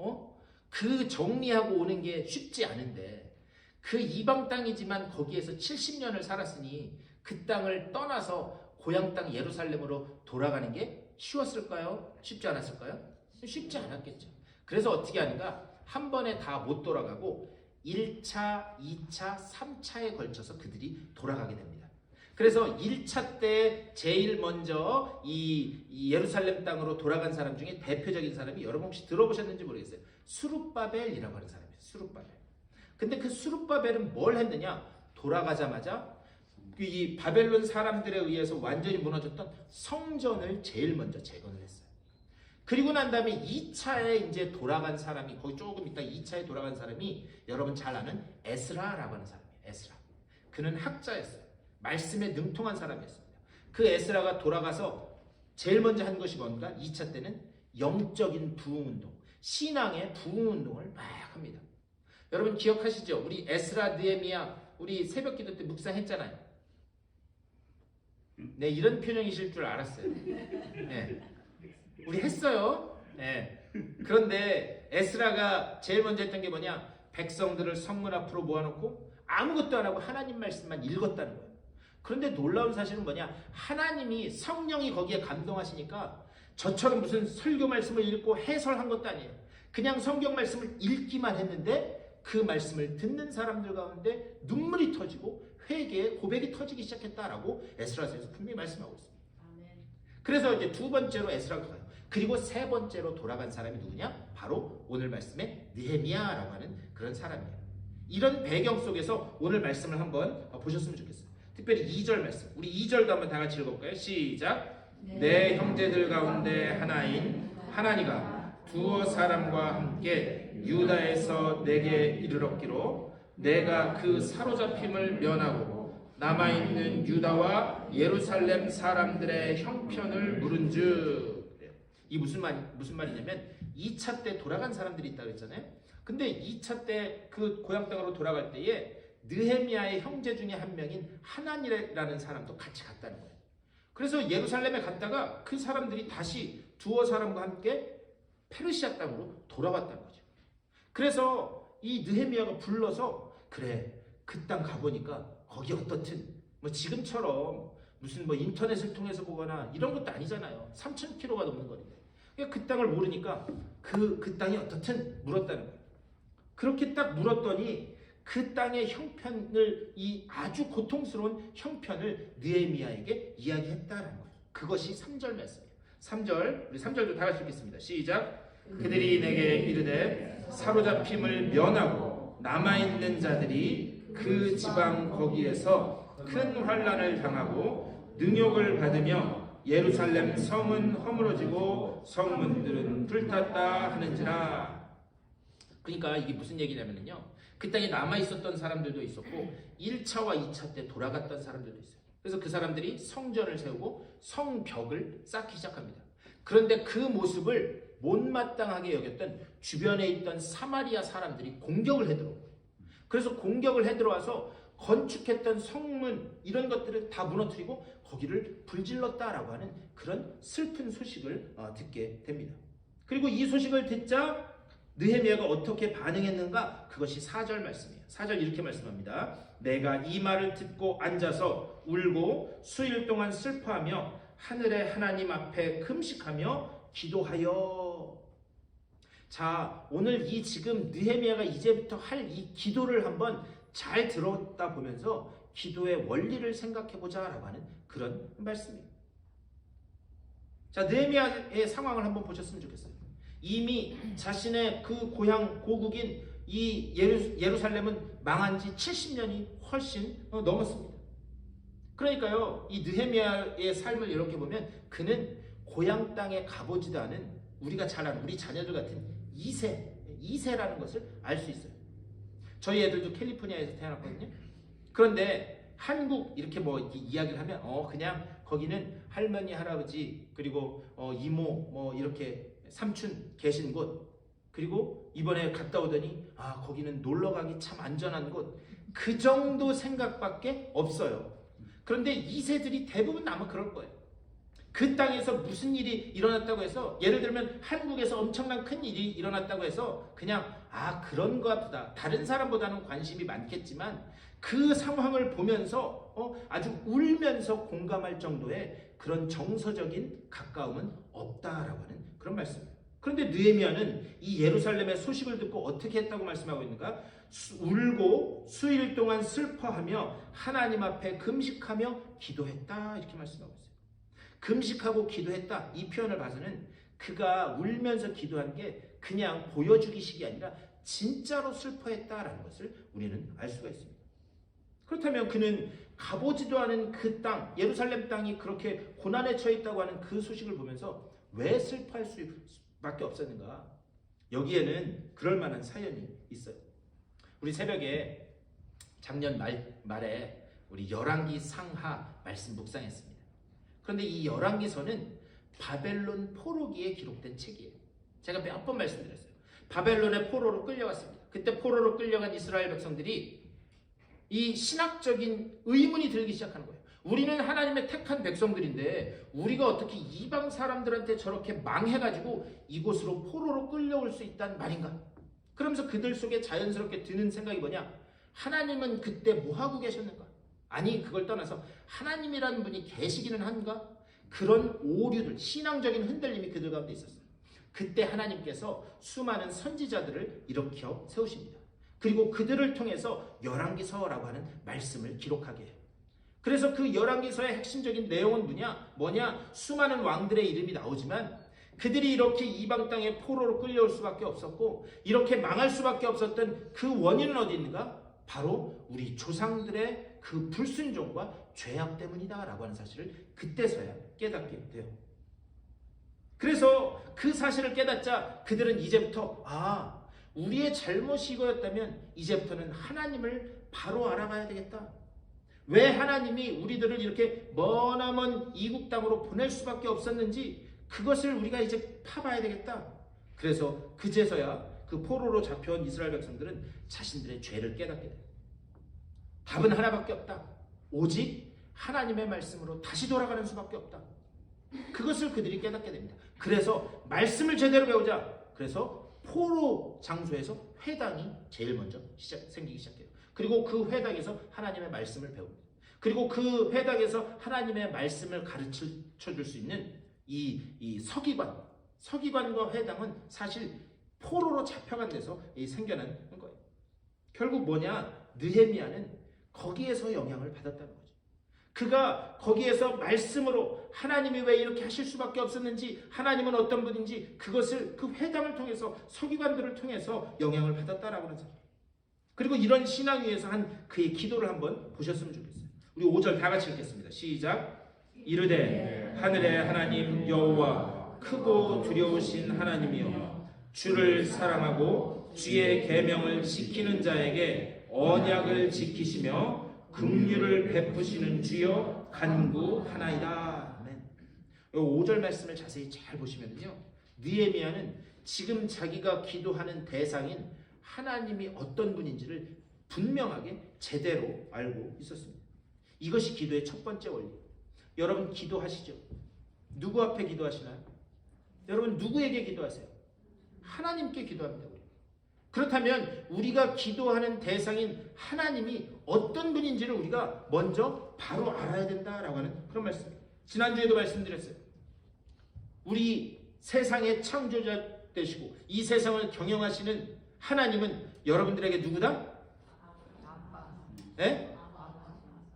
A: 그 정리하고 오는 게 쉽지 않은데 그 이방 땅이지만 거기에서 70년을 살았으니 그 땅을 떠나서 고향 땅 예루살렘으로 돌아가는 게 쉬웠을까요? 쉽지 않았을까요? 쉽지 않았겠죠. 그래서 어떻게 하는가? 한 번에 다 못 돌아가고 1차, 2차, 3차에 걸쳐서 그들이 돌아가게 됩니다. 그래서 1차 때 제일 먼저 이 예루살렘 땅으로 돌아간 사람 중에 대표적인 사람이 여러분 혹시 들어보셨는지 모르겠어요. 수룹바벨이라고 하는 사람이에요. 수룹바벨. 근데 그 수룹바벨은 뭘 했느냐? 돌아가자마자
B: 이 바벨론 사람들에 의해서 완전히 무너졌던 성전을 제일 먼저 재건을 했어요. 그리고 난 다음에 2차에 이제 돌아간 사람이, 거기 조금 있다 2차에 돌아간 사람이 여러분 잘 아는 에스라라고 하는 사람이에요. 에스라. 그는 학자였어요. 말씀에 능통한 사람이었습니다. 그 에스라가 돌아가서 제일 먼저 한 것이 뭔가? 2차 때는 영적인 부흥운동, 신앙의 부흥운동을 막 합니다. 여러분 기억하시죠? 우리 에스라, 느헤미야 우리 새벽기도 때 묵상했잖아요. 네, 이런 표정이실 줄 알았어요. 네, 우리 했어요. 네. 그런데 에스라가 제일 먼저 했던 게 뭐냐? 백성들을 성문 앞으로 모아놓고 아무것도 안 하고 하나님 말씀만 읽었다는 거예요. 그런데 놀라운 사실은 뭐냐? 하나님이 성령이 거기에 감동하시니까 저처럼 무슨 설교 말씀을 읽고 해설한 것도 아니에요. 그냥 성경 말씀을 읽기만 했는데 그 말씀을 듣는 사람들 가운데 눈물이 터지고 회개의 고백이 터지기 시작했다라고 에스라서에서 분명히 말씀하고 있습니다. 그래서 이제 두 번째로 에스라가 가요. 그리고 세 번째로 돌아간 사람이 누구냐? 바로 오늘 말씀에 느헤미야라고 하는 그런 사람이에요. 이런 배경 속에서 오늘 말씀을 한번 보셨으면 좋겠어요. 특별히 2절 말씀. 우리 2절도 한번 다 같이 읽어볼까요? 시작. 내 형제들 가운데 하나인 하나니가 두어 사람과 함께 유다에서 내게 이르렀기로 내가 그 사로잡힘을 면하고 남아있는 유다와 예루살렘 사람들의 형편을 물은즉. 이 무슨 말이냐면 2차 때 돌아간 사람들이 있다고 했잖아요. 근데 2차 때 그 고향 땅으로 돌아갈 때에 느헤미야의 형제 중에 한 명인 하나니라는 사람도 같이 갔다는 거예요. 그래서 예루살렘에 갔다가 그 사람들이 다시 두어 사람과 함께 페르시아 땅으로 돌아왔다는 거죠. 그래서 이 느헤미야가 불러서 그래 그 땅 가보니까 거기 어떻든 뭐 지금처럼 무슨 뭐 인터넷을 통해서 보거나 이런 것도 아니잖아요. 3,000km가 넘는 거리인데 그 땅을 모르니까 그 땅이 어떻든 물었다는 거예요. 그렇게 딱 물었더니 그 땅의 형편을, 이 아주 고통스러운 형편을 느헤미야에게 이야기했다는 거예요. 그것이 3절 말씀이에요. 3절, 우리 3절도 다 같이 읽겠습니다. 시작. 그들이 내게 이르되 사로잡힘을 면하고 남아있는 자들이 그 지방 거기에서 큰 환난을 당하고 능욕을 받으며 예루살렘 성은 허물어지고 성문들은 불탔다 하는지라. 그러니까 이게 무슨 얘기냐면요. 그 땅에 남아있었던 사람들도 있었고 1차와 2차 때 돌아갔던 사람들도 있어요. 그래서 그 사람들이 성전을 세우고 성벽을 쌓기 시작합니다. 그런데 그 모습을 못마땅하게 여겼던 주변에 있던 사마리아 사람들이 공격을 해들어오고, 그래서 공격을 해들어와서 건축했던 성문 이런 것들을 다 무너뜨리고 거기를 불질렀다라고 하는 그런 슬픈 소식을 듣게 됩니다. 그리고 이 소식을 듣자 느헤미야가 어떻게 반응했는가? 그것이 4절 말씀이에요. 4절 이렇게 말씀합니다. 내가 이 말을 듣고 앉아서 울고 수일 동안 슬퍼하며 하늘의 하나님 앞에 금식하며 기도하여. 자, 오늘 이 지금 느헤미야가 이제부터 할 이 기도를 한번 잘 들었다 보면서 기도의 원리를 생각해보자 라고 하는 그런 말씀이에요. 자, 느헤미야의 상황을 한번 보셨으면 좋겠어요. 이미 자신의 그 고향 고국인 이 예루살렘은 망한 지 70년이 훨씬 넘었습니다. 그러니까요, 이 느헤미야의 삶을 이렇게 보면 그는 고향 땅에 가보지도 않은 우리가 잘 아는 우리 자녀들 같은 2세라는 것을 알 수 있어요. 저희 애들도 캘리포니아에서 태어났거든요. 그런데 한국 이렇게 뭐 이렇게 이야기를 하면 그냥 거기는 할머니 할아버지 그리고 이모 뭐 이렇게 삼촌 계신 곳, 그리고 이번에 갔다 오더니 거기는 놀러 가기 참 안전한 곳, 그 정도 생각밖에 없어요. 그런데 2세들이 대부분 아마 그럴 거예요. 그 땅에서 무슨 일이 일어났다고 해서, 예를 들면 한국에서 엄청난 큰 일이 일어났다고 해서 그냥 그런가 보다, 다른 사람보다는 관심이 많겠지만 그 상황을 보면서 아주 울면서 공감할 정도의 그런 정서적인 가까움은 없다라고 하는 그런 말씀이에요. 그런데 느헤미야는 이 예루살렘의 소식을 듣고 어떻게 했다고 말씀하고 있는가? 울고 수일 동안 슬퍼하며 하나님 앞에 금식하며 기도했다 이렇게 말씀하고 있어요. 금식하고 기도했다 이 표현을 봐서는 그가 울면서 기도한 게 그냥 보여주기식이 아니라 진짜로 슬퍼했다라는 것을 우리는 알 수가 있습니다. 그렇다면 그는 가보지도 않은 그 땅, 예루살렘 땅이 그렇게 고난에 처해 있다고 하는 그 소식을 보면서 왜 슬퍼할 수밖에 없었는가? 여기에는 그럴 만한 사연이 있어요. 우리 새벽에 작년 말에 우리 열왕기 상하 말씀 묵상했습니다. 그런데 이 열왕기서는 바벨론 포로기에 기록된 책이에요. 제가 몇 번 말씀드렸어요. 바벨론의 포로로 끌려갔습니다. 그때 포로로 끌려간 이스라엘 백성들이 이 신학적인 의문이 들기 시작하는 거예요. 우리는 하나님의 택한 백성들인데 우리가 어떻게 이방 사람들한테 저렇게 망해가지고 이곳으로 포로로 끌려올 수 있다는 말인가? 그러면서 그들 속에 자연스럽게 드는 생각이 뭐냐? 하나님은 그때 뭐하고 계셨는가? 아니, 그걸 떠나서 하나님이라는 분이 계시기는 한가? 그런 오류들, 신앙적인 흔들림이 그들 가운데 있었어요. 그때 하나님께서 수많은 선지자들을 일으켜 세우십니다. 그리고 그들을 통해서 열왕기서라고 하는 말씀을 기록하게 해요. 그래서 그 열왕기서의 핵심적인 내용은 뭐냐? 수많은 왕들의 이름이 나오지만 그들이 이렇게 이방 땅에 포로로 끌려올 수밖에 없었고 이렇게 망할 수밖에 없었던 그 원인은 어디 있는가? 바로 우리 조상들의 그 불순종과 죄악 때문이다라고 하는 사실을 그때서야 깨닫게 돼요. 그래서 그 사실을 깨닫자 그들은 이제부터 우리의 잘못이 이거였다면 이제부터는 하나님을 바로 알아봐야 되겠다. 왜 하나님이 우리들을 이렇게 머나먼 이국 땅으로 보낼 수밖에 없었는지 그것을 우리가 이제 파봐야 되겠다. 그래서 그제서야 그 포로로 잡혀온 이스라엘 백성들은 자신들의 죄를 깨닫게 돼요. 답은 하나밖에 없다. 오직 하나님의 말씀으로 다시 돌아가는 수밖에 없다. 그것을 그들이 깨닫게 됩니다. 그래서 말씀을 제대로 배우자. 그래서 포로 장소에서 회당이 제일 먼저 생기기 시작해요. 그리고 그 회당에서 하나님의 말씀을 배웁니다. 그리고 그 회당에서 하나님의 말씀을 가르쳐 줄 수 있는 이 서기관과 회당은 사실 포로로 잡혀간 데서 생겨난 거예요. 결국 뭐냐? 느헤미야는 거기에서 영향을 받았다는 거죠. 그가 거기에서 말씀으로 하나님이 왜 이렇게 하실 수밖에 없었는지, 하나님은 어떤 분인지 그것을 그 회당을 통해서 서기관들을 통해서 영향을 받았다라고 하는 사실. 그리고 이런 신앙 위에서 한 그의 기도를 한번 보셨으면 좋겠어요. 우리 5절 다 같이 읽겠습니다. 시작. 이르되 하늘의 하나님 여호와 크고 두려우신 하나님이여 주를 사랑하고 주의 계명을 지키는 자에게 언약을 지키시며 긍휼을 베푸시는 주여 간구하나이다. 아멘. 5절 말씀을 자세히 잘 보시면요, 느헤미야는 지금 자기가 기도하는 대상인 하나님이 어떤 분인지를 분명하게 제대로 알고 있었습니다. 이것이 기도의 첫 번째 원리. 여러분 기도하시죠? 누구 앞에 기도하시나요? 여러분 누구에게 기도하세요? 하나님께 기도합니다. 그렇다면 우리가 기도하는 대상인 하나님이 어떤 분인지를 우리가 먼저 바로 알아야 된다라고 하는 그런 말씀입니다. 지난주에도 말씀드렸어요. 우리 세상의 창조자 되시고 이 세상을 경영하시는 하나님은 여러분들에게 누구다? 네?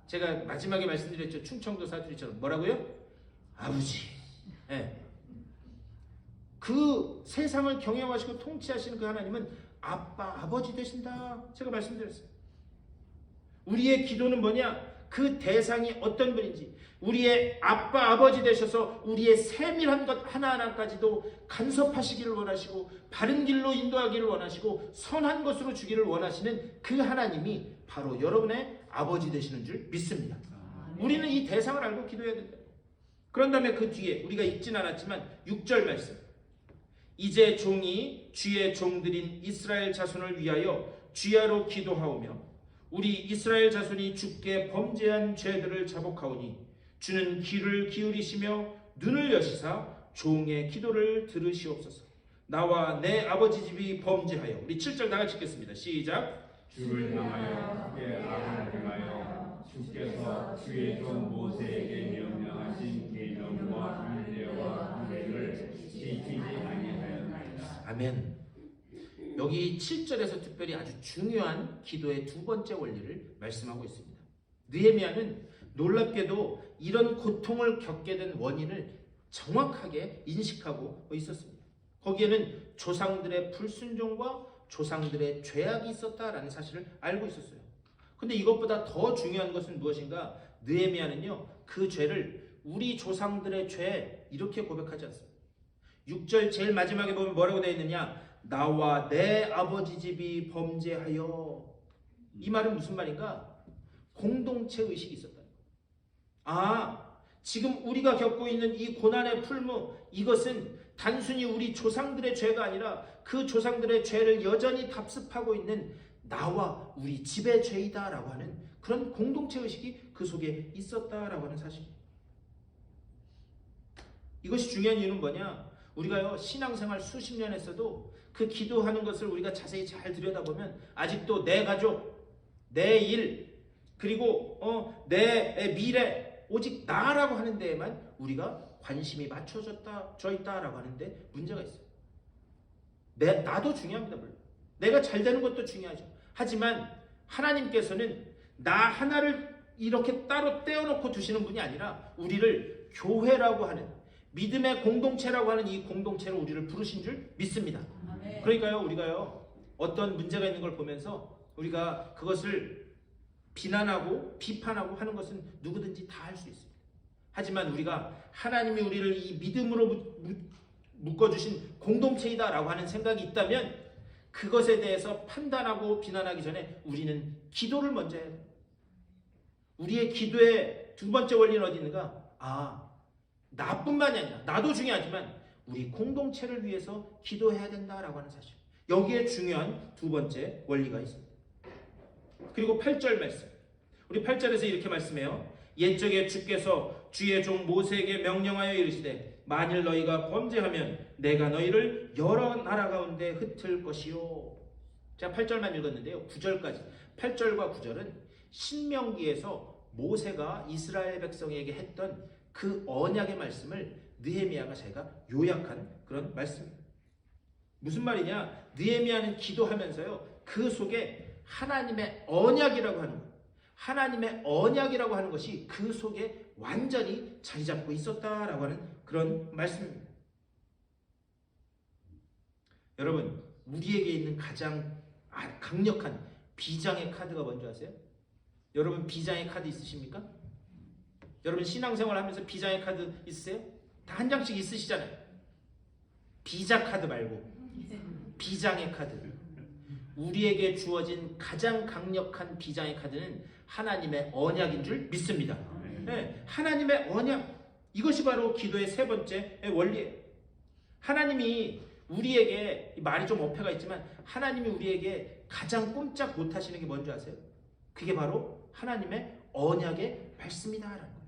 B: 제가 마지막에 말씀드렸죠. 충청도 사투리처럼 뭐라고요? 아버지. 네. 그 세상을 경영하시고 통치하시는 그 하나님은 아버지 되신다. 제가 말씀드렸어요. 우리의 기도는 뭐냐? 그 대상이 어떤 분인지, 우리의 아버지 되셔서 우리의 세밀한 것 하나하나까지도 간섭하시기를 원하시고 바른 길로 인도하기를 원하시고 선한 것으로 주기를 원하시는 그 하나님이 바로 여러분의 아버지 되시는 줄 믿습니다. 우리는 이 대상을 알고 기도해야 된다. 그런 다음에 그 뒤에 우리가 읽진 않았지만 6절 말씀. 이제 종이 주의 종들인 이스라엘 자손을 위하여 주야로 기도하오며 우리 이스라엘 자손이 주께 범죄한 죄들을 자복하오니 주는 귀를 기울이시며 눈을 여시사 종의 기도를 들으시옵소서. 나와 내 아버지 집이 범죄하여. 우리 7절 다 같이 읽겠습니다. 시작.
D: 주를 향하여 그의 악을 행하여 주께서 주의 종 모세에게 명령하신 계명과 율례와 규례를 지키지 아니하였나이다.
B: 아멘. 여기 7절에서 특별히 아주 중요한 기도의 두 번째 원리를 말씀하고 있습니다. 느헤미야는 놀랍게도 이런 고통을 겪게 된 원인을 정확하게 인식하고 있었습니다. 거기에는 조상들의 불순종과 조상들의 죄악이 있었다라는 사실을 알고 있었어요. 근데 이것보다 더 중요한 것은 무엇인가? 느헤미야는요, 그 죄를 우리 조상들의 죄 이렇게 고백하지 않습니다. 6절 제일 마지막에 보면 뭐라고 되어 있느냐? 나와 내 아버지 집이 범죄하여. 이 말은 무슨 말인가? 공동체 의식이 있었다. 아, 지금 우리가 겪고 있는 이 고난의 풀무, 이것은 단순히 우리 조상들의 죄가 아니라 그 조상들의 죄를 여전히 답습하고 있는 나와 우리 집의 죄이다라고 하는 그런 공동체 의식이 그 속에 있었다라고 하는 사실입니다. 이것이 중요한 이유는 뭐냐? 우리가요, 신앙생활 수십 년 했어도 그 기도하는 것을 우리가 자세히 잘 들여다보면 아직도 내 가족, 내 일, 그리고 내 미래, 오직 나라고 하는 데에만 우리가 관심이 맞춰져 있다라고 하는데 문제가 있어요. 나도 중요합니다. 물론 내가 잘 되는 것도 중요하죠. 하지만 하나님께서는 나 하나를 이렇게 따로 떼어놓고 두시는 분이 아니라 우리를 교회라고 하는, 믿음의 공동체라고 하는 이 공동체로 우리를 부르신 줄 믿습니다. 그러니까요, 우리가요, 어떤 문제가 있는 걸 보면서 우리가 그것을 비난하고 비판하고 하는 것은 누구든지 다 할 수 있습니다. 하지만 우리가 하나님이 우리를 이 믿음으로 묶어주신 공동체이다라고 하는 생각이 있다면 그것에 대해서 판단하고 비난하기 전에 우리는 기도를 먼저 해야 돼요. 우리의 기도의 두 번째 원리는 어디 있는가? 나뿐만이 아니라 나도 중요하지만 우리 공동체를 위해서 기도해야 된다라고 하는 사실. 여기에 중요한 두 번째 원리가 있습니다. 그리고 8절 말씀. 우리 8절에서 이렇게 말씀해요. 옛적에 주께서 주의 종 모세에게 명령하여 이르시되 만일 너희가 범죄하면 내가 너희를 여러 나라 가운데 흩을 것이요. 제가 8절만 읽었는데요. 9절까지. 8절과 9절은 신명기에서 모세가 이스라엘 백성에게 했던 그 언약의 말씀을 느헤미야가 자기가 요약한 그런 말씀입니다. 무슨 말이냐? 느헤미야는 기도하면서요, 그 속에 하나님의 언약이라고 하는 것, 하나님의 언약이라고 하는 것이 그 속에 완전히 자리 잡고 있었다라고 하는 그런 말씀입니다. 여러분, 우리에게 있는 가장 강력한 비장의 카드가 뭔지 아세요? 여러분 비장의 카드 있으십니까? 여러분 신앙생활 하면서 비장의 카드 있으세요? 다 한 장씩 있으시잖아요. 비자 카드 말고 비장의 카드. 우리에게 주어진 가장 강력한 비장의 카드는 하나님의 언약인 줄 믿습니다. 네, 하나님의 언약. 이것이 바로 기도의 세 번째 원리예요. 하나님이 우리에게, 말이 좀 어폐가 있지만 하나님이 우리에게 가장 꼼짝 못하시는 게 뭔지 아세요? 그게 바로 하나님의 언약의 말씀이다라는 거예요.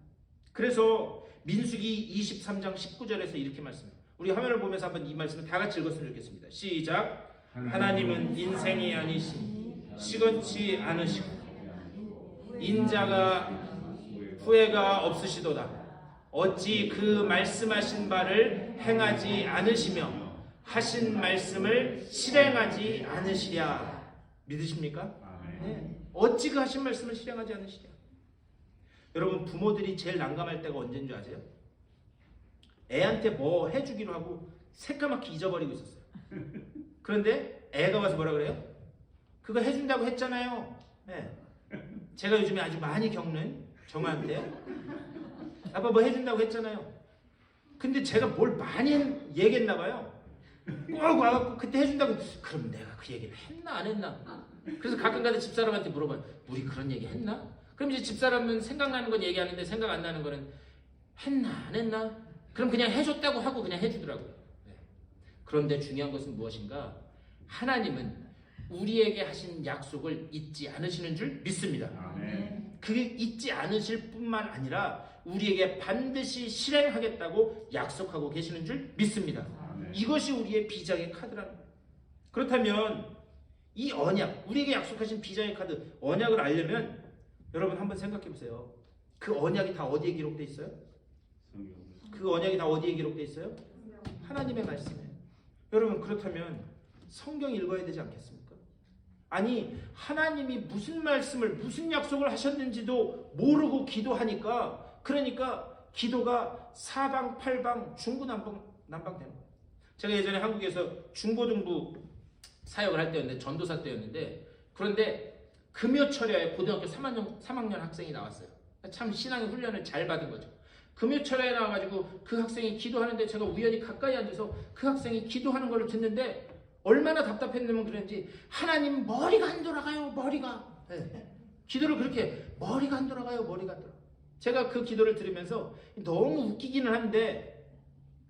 B: 그래서 민수기 23장 19절에서 이렇게 말씀해요. 우리 화면을 보면서 한번 이 말씀을 다 같이 읽었으면 좋겠습니다. 시작. 하나님은 인생이 아니시니 시건치 않으시고 인자가 후회가 없으시도다. 어찌 그 말씀하신 바를 행하지 않으시며 하신 말씀을 실행하지 않으시랴. 믿으십니까? 네. 어찌 그 하신 말씀을 실행하지 않으시랴. 여러분 부모들이 제일 난감할 때가 언제인 줄 아세요? 애한테 뭐 해주기로 하고 새까맣게 잊어버리고 있었어요. 그런데 애가 와서 뭐라 그래요? 그거 해준다고 했잖아요. 네. 제가 요즘에 아주 많이 겪는 정화한테 아빠 뭐 해준다고 했잖아요. 근데 제가 뭘 많이 얘기했나 봐요. 꼭 와갖고 그때 해준다고. 그럼 내가 그 얘기를 했나 안 했나? 그래서 가끔가다 집사람한테 물어봐요. 우리 그런 얘기 했나? 그럼 이제 집사람은 생각나는 건 얘기하는데 생각 안 나는 거는 했나 안 했나? 그럼 그냥 해줬다고 하고 그냥 해주더라고요. 네. 그런데 중요한 것은 무엇인가? 하나님은 우리에게 하신 약속을 잊지 않으시는 줄 믿습니다.
D: 아멘.
B: 그게 잊지 않으실 뿐만 아니라 우리에게 반드시 실행하겠다고 약속하고 계시는 줄 믿습니다.
D: 아멘.
B: 이것이 우리의 비장의 카드라는 거예요. 그렇다면 이 언약, 우리에게 약속하신 비장의 카드, 언약을 알려면 여러분 한번 생각해 보세요. 그 언약이 다 어디에 기록되어 있어요? 그 언약이 다 어디에 기록되어 있어요? 하나님의 말씀이에요. 여러분 그렇다면 성경 읽어야 되지 않겠습니까? 아니 하나님이 무슨 말씀을 무슨 약속을 하셨는지도 모르고 기도하니까, 그러니까 기도가 사방팔방 중구난방 되는 거예요. 제가 예전에 한국에서 중고등부 사역을 할 때였는데, 전도사 때였는데, 그런데 금요철에 고등학교 3학년 학생이 나왔어요. 참 신앙의 훈련을 잘 받은 거죠. 금요철에 나와가지고 그 학생이 기도하는데 제가 우연히 가까이 앉아서 그 학생이 기도하는 걸 듣는데 얼마나 답답했냐면 그런지 하나님 머리가 안 돌아가요. 머리가. 네. 기도를 그렇게 머리가 안 돌아가요. 머리가 안 돌아가요. 제가 그 기도를 들으면서 너무 웃기기는 한데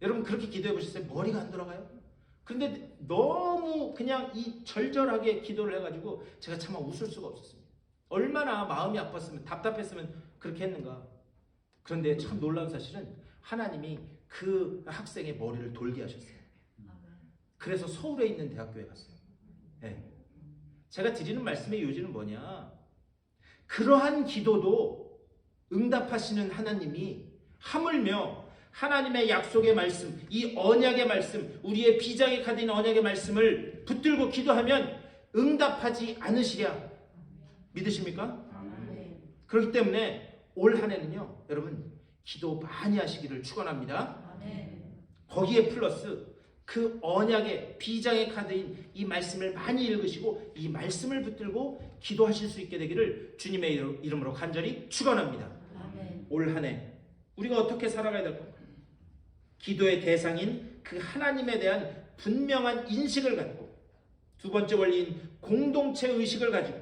B: 여러분 그렇게 기도해 보셨어요? 머리가 안 돌아가요? 근데 너무 그냥 이 절절하게 기도를 해가지고 제가 차마 웃을 수가 없었습니다. 얼마나 마음이 아팠으면 답답했으면 그렇게 했는가. 그런데 참 놀라운 사실은 하나님이 그 학생의 머리를 돌게 하셨어요. 그래서 서울에 있는 대학교에 갔어요. 네. 제가 드리는 말씀의 요지는 뭐냐? 그러한 기도도 응답하시는 하나님이 하물며 하나님의 약속의 말씀, 이 언약의 말씀, 우리의 비장의 카드인 언약의 말씀을 붙들고 기도하면 응답하지 않으시랴. 믿으십니까? 그렇기 때문에 올 한 해는요, 여러분 기도 많이 하시기를 축원합니다. 거기에 플러스 그 언약의 비장의 카드인 이 말씀을 많이 읽으시고 이 말씀을 붙들고 기도하실 수 있게 되기를 주님의 이름으로 간절히 축원합니다. 올 한 해 우리가 어떻게 살아가야 될까? 기도의 대상인 그 하나님에 대한 분명한 인식을 갖고, 두 번째 원리인 공동체 의식을 가지고,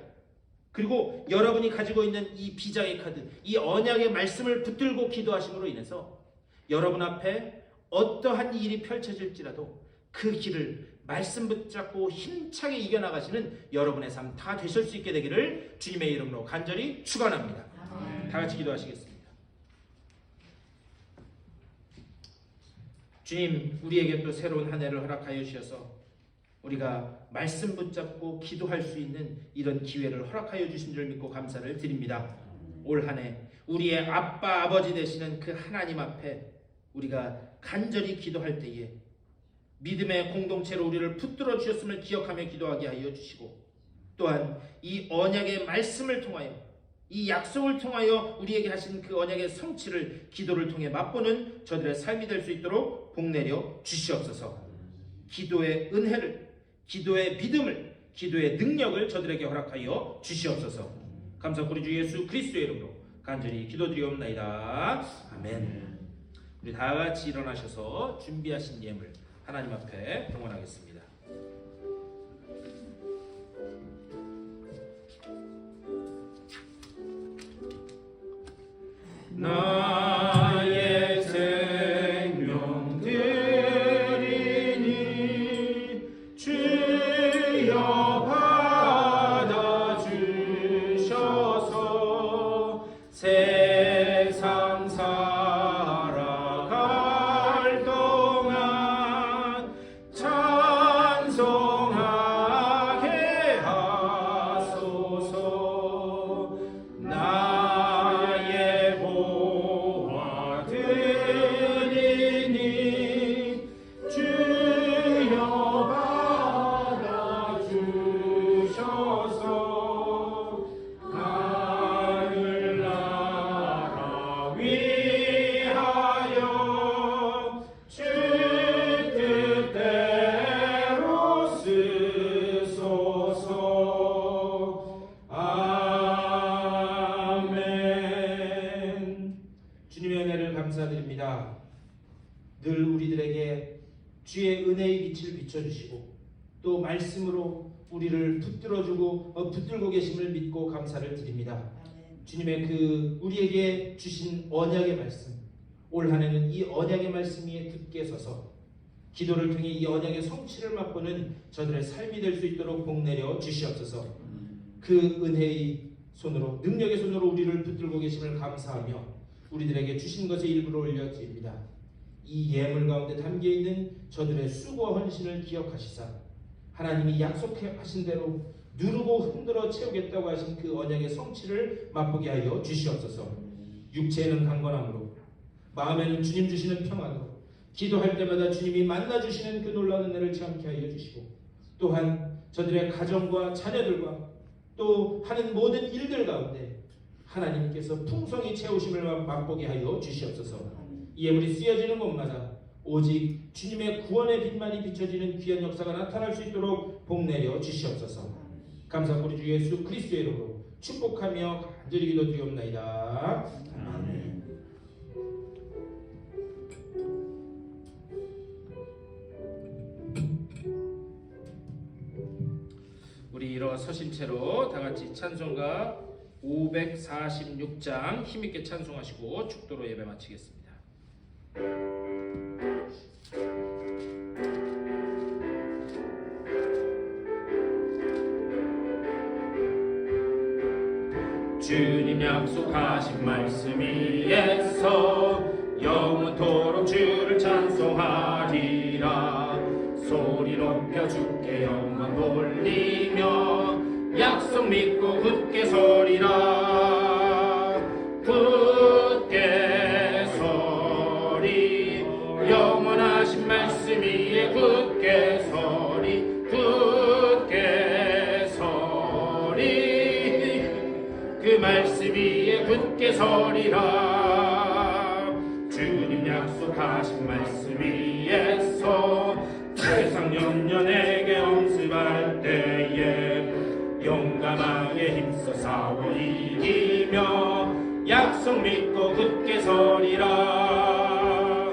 B: 그리고 여러분이 가지고 있는 이 비장의 카드, 이 언약의 말씀을 붙들고 기도하심으로 인해서 여러분 앞에 어떠한 일이 펼쳐질지라도 그 길을 말씀 붙잡고 힘차게 이겨나가시는 여러분의 삶 다 되실 수 있게 되기를 주님의 이름으로 간절히 축원합니다. 다 같이 기도하시겠습니다. 주님, 우리에게 또 새로운 한 해를 허락하여 주셔서 우리가 말씀 붙잡고 기도할 수 있는 이런 기회를 허락하여 주신 줄 믿고 감사를 드립니다. 올 한 해 우리의 아빠 아버지 되시는 그 하나님 앞에 우리가 간절히 기도할 때에 믿음의 공동체로 우리를 붙들어 주셨음을 기억하며 기도하게 하여 주시고, 또한 이 언약의 말씀을 통하여 이 약속을 통하여 우리에게 하신 그 언약의 성취를 기도를 통해 맛보는 저들의 삶이 될 수 있도록 복내려 주시옵소서. 기도의 은혜를, 기도의 믿음을, 기도의 능력을 저들에게 허락하여 주시옵소서. 감사하고 우리 주 예수 그리스도의 이름으로 간절히 기도드리옵나이다. 아멘. 우리 다 같이 일어나셔서 준비하신 예물 하나님 앞에 봉헌하겠습니다. 나의 생명 드리니 주여 받아주셔서 세상 살아갈 동안 찬송하게 하소서. 나의 보화 드리니 주여 받아주셔서 하늘나라 위하여 주 뜻대로 쓰소서. 아멘. 주님의 은혜를 감사드립니다. 늘 우리들에게 주의 은혜의 빛을 비춰주시고 또 말씀으로 우리를 붙들고 계심을 믿고 감사를 드립니다. 주님의 그 우리에게 주신 언약의 말씀, 올 한 해는 이 언약의 말씀 위에 굳게 서서 기도를 통해 이 언약의 성취를 맛보는 저들의 삶이 될 수 있도록 복내려 주시옵소서. 그 은혜의 손으로, 능력의 손으로 우리를 붙들고 계심을 감사하며 우리들에게 주신 것의 일부를 올려드립니다. 이 예물 가운데 담겨있는 저들의 수고와 헌신을 기억하시사 하나님이 약속하신 대로 누르고 흔들어 채우겠다고 하신 그 언약의 성취를 맛보게 하여 주시옵소서. 육체에는 강건함으로, 마음에는 주님 주시는 평안으로, 기도할 때마다 주님이 만나주시는 그 놀라운 은혜를 체험케 하여 주시고, 또한 저들의 가정과 자녀들과 또 하는 모든 일들 가운데 하나님께서 풍성히 채우심을 맛보게 하여 주시옵소서. 이 예물이 쓰여지는 곳마다 오직 주님의 구원의 빛만이 비춰지는 귀한 역사가 나타날 수 있도록 복내려 주시옵소서. 감사하고 우리 주 예수 그리스도의 이름으로 축복하며 간절히 기도드리옵나이다.
C: 아멘.
B: 우리 일어서신 채로 다 같이 찬송가 546장 힘있게 찬송하시고 축도로 예배 마치겠습니다. 주님 약속하신 말씀 위에서 영원토록 주를 찬송하리라. 소리 높여 주께 영광 돌리며 약속 믿고 굳게 서리라. 굳게 서리 영원하신 말씀 위에 굳게 서리 굳게 서리 그 말씀 위에 굳게 서리라. 주님 약속하신 말씀 위에서 세상 연연에게 엄습할 때에 용감하게 힘써 싸워 이기며 약속 믿고 굳게 서리라.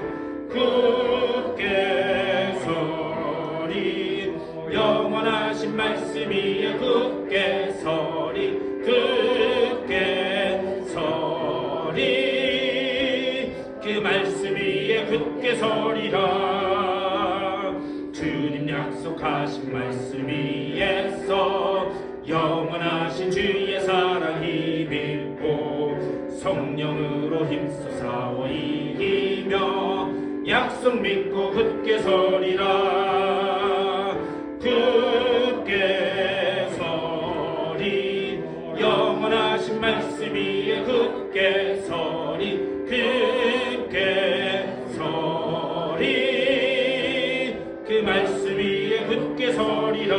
B: 굳게 서리 영원하신 말씀 위에 굳게 서리 굳게 서리 그 말씀 위에 굳게 서리라. 주님 약속하신 말씀 위에서 영원하신 주의 사랑 힘입고 성령으로 힘써 싸워 이기며 약속 믿고 굳게 서리라. 굳게 서리 영원하신 말씀 위에 굳게 서리 굳게 서리 그 말씀 위에 굳게 서리라.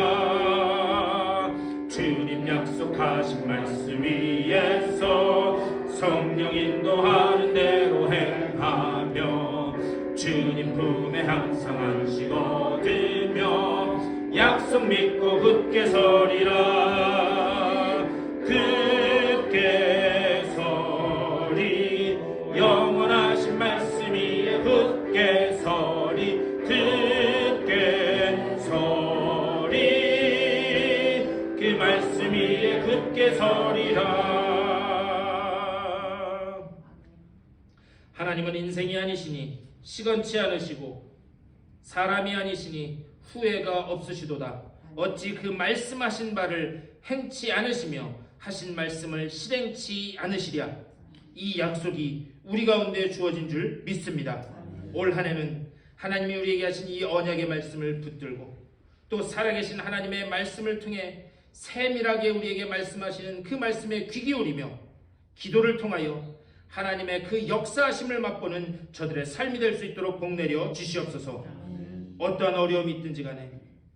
B: 주님 약속하신 말씀 위에서 성령 인도하는 대로 행하며 주님 품에 항상 안식 얻으며 약속 믿고 굳게 서리라. 굳게 서리 영원하신 말씀 위에 굳게 서리 굳게 서리 그 말씀 위에 굳게 서리라. 하나님은 인생이 아니시니 시건치 않으시고 사람이 아니시니 후회가 없으시도다. 어찌 그 말씀하신 바를 행치 않으시며 하신 말씀을 실행치 않으시랴. 이 약속이 우리 가운데 주어진 줄 믿습니다. 올 한 해는 하나님이 우리에게 하신 이 언약의 말씀을 붙들고 또 살아계신 하나님의 말씀을 통해 세밀하게 우리에게 말씀하시는 그 말씀에 귀 기울이며 기도를 통하여 하나님의 그 역사하심을 맛보는 저들의 삶이 될 수 있도록 복내려 주시옵소서. 어떠한 어려움이 있든지 간에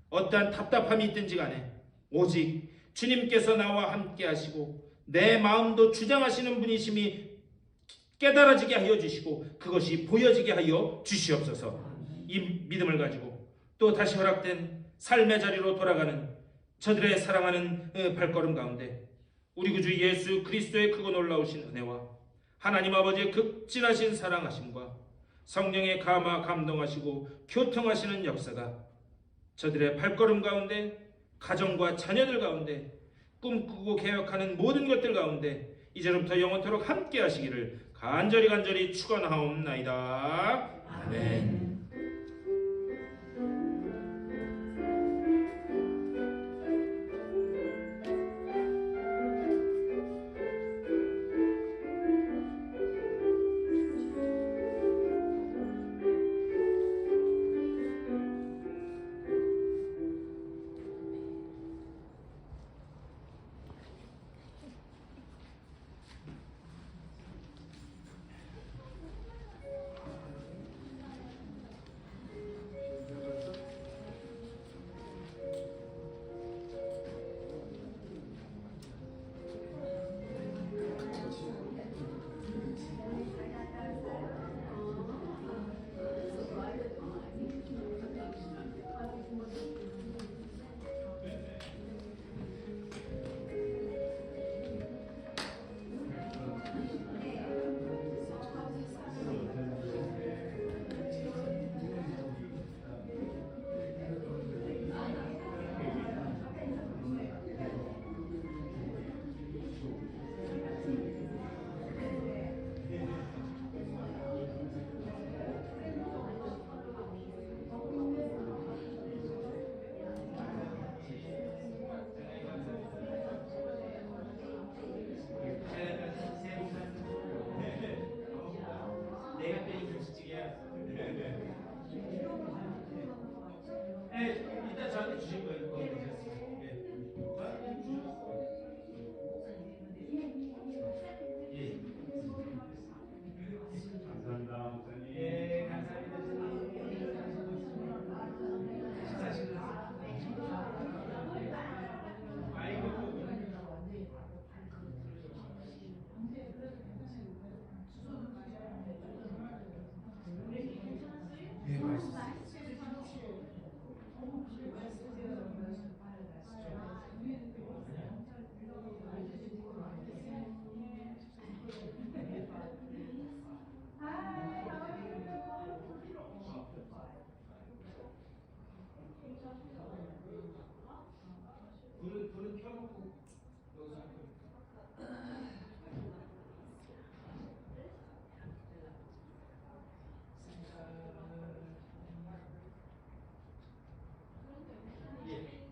B: 어떠한 답답함이 있든지 간에 오직 주님께서 나와 함께 하시고 내 마음도 주장하시는 분이심이 깨달아지게 하여 주시고 그것이 보여지게 하여 주시옵소서. 이 믿음을 가지고 또 다시 허락된 삶의 자리로 돌아가는 저들의 사랑하는 발걸음 가운데 우리 구주 예수 그리스도의 크고 놀라우신 은혜와 하나님 아버지의 극진하신 사랑하심과 성령의 감화 감동하시고 교통하시는 역사가 저들의 발걸음 가운데 가정과 자녀들 가운데 꿈꾸고 개혁하는 모든 것들 가운데 이제부터 영원토록 함께 하시기를 간절히 축원하옵나이다. 아멘.
A: 주신 거예요. 그거 드렸어요. 네. 저한테 주셨어요. 예.
D: 감사합니다, 목사님.
A: 예, 감사합니다. 식사하시겠어요? 아이고. 예, 맛있어요. 불은 켜놓고 여기서 예.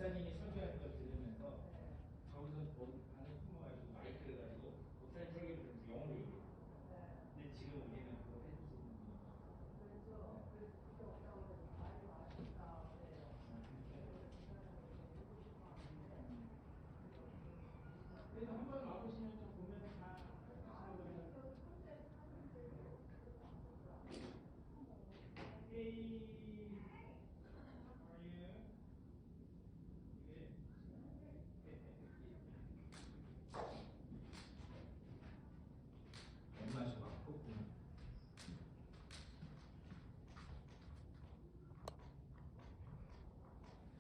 A: 목사님이 설교하는 걸 들으면서 저기서 뭐 안에 숨어가지고 마이크를 가지고 목사님 설교를 들으면서 영어로 얘기해요. 근데 지금 우리는 그거 해줄 수 있는 그래서 한번 와보시면 좀 보면 다 회의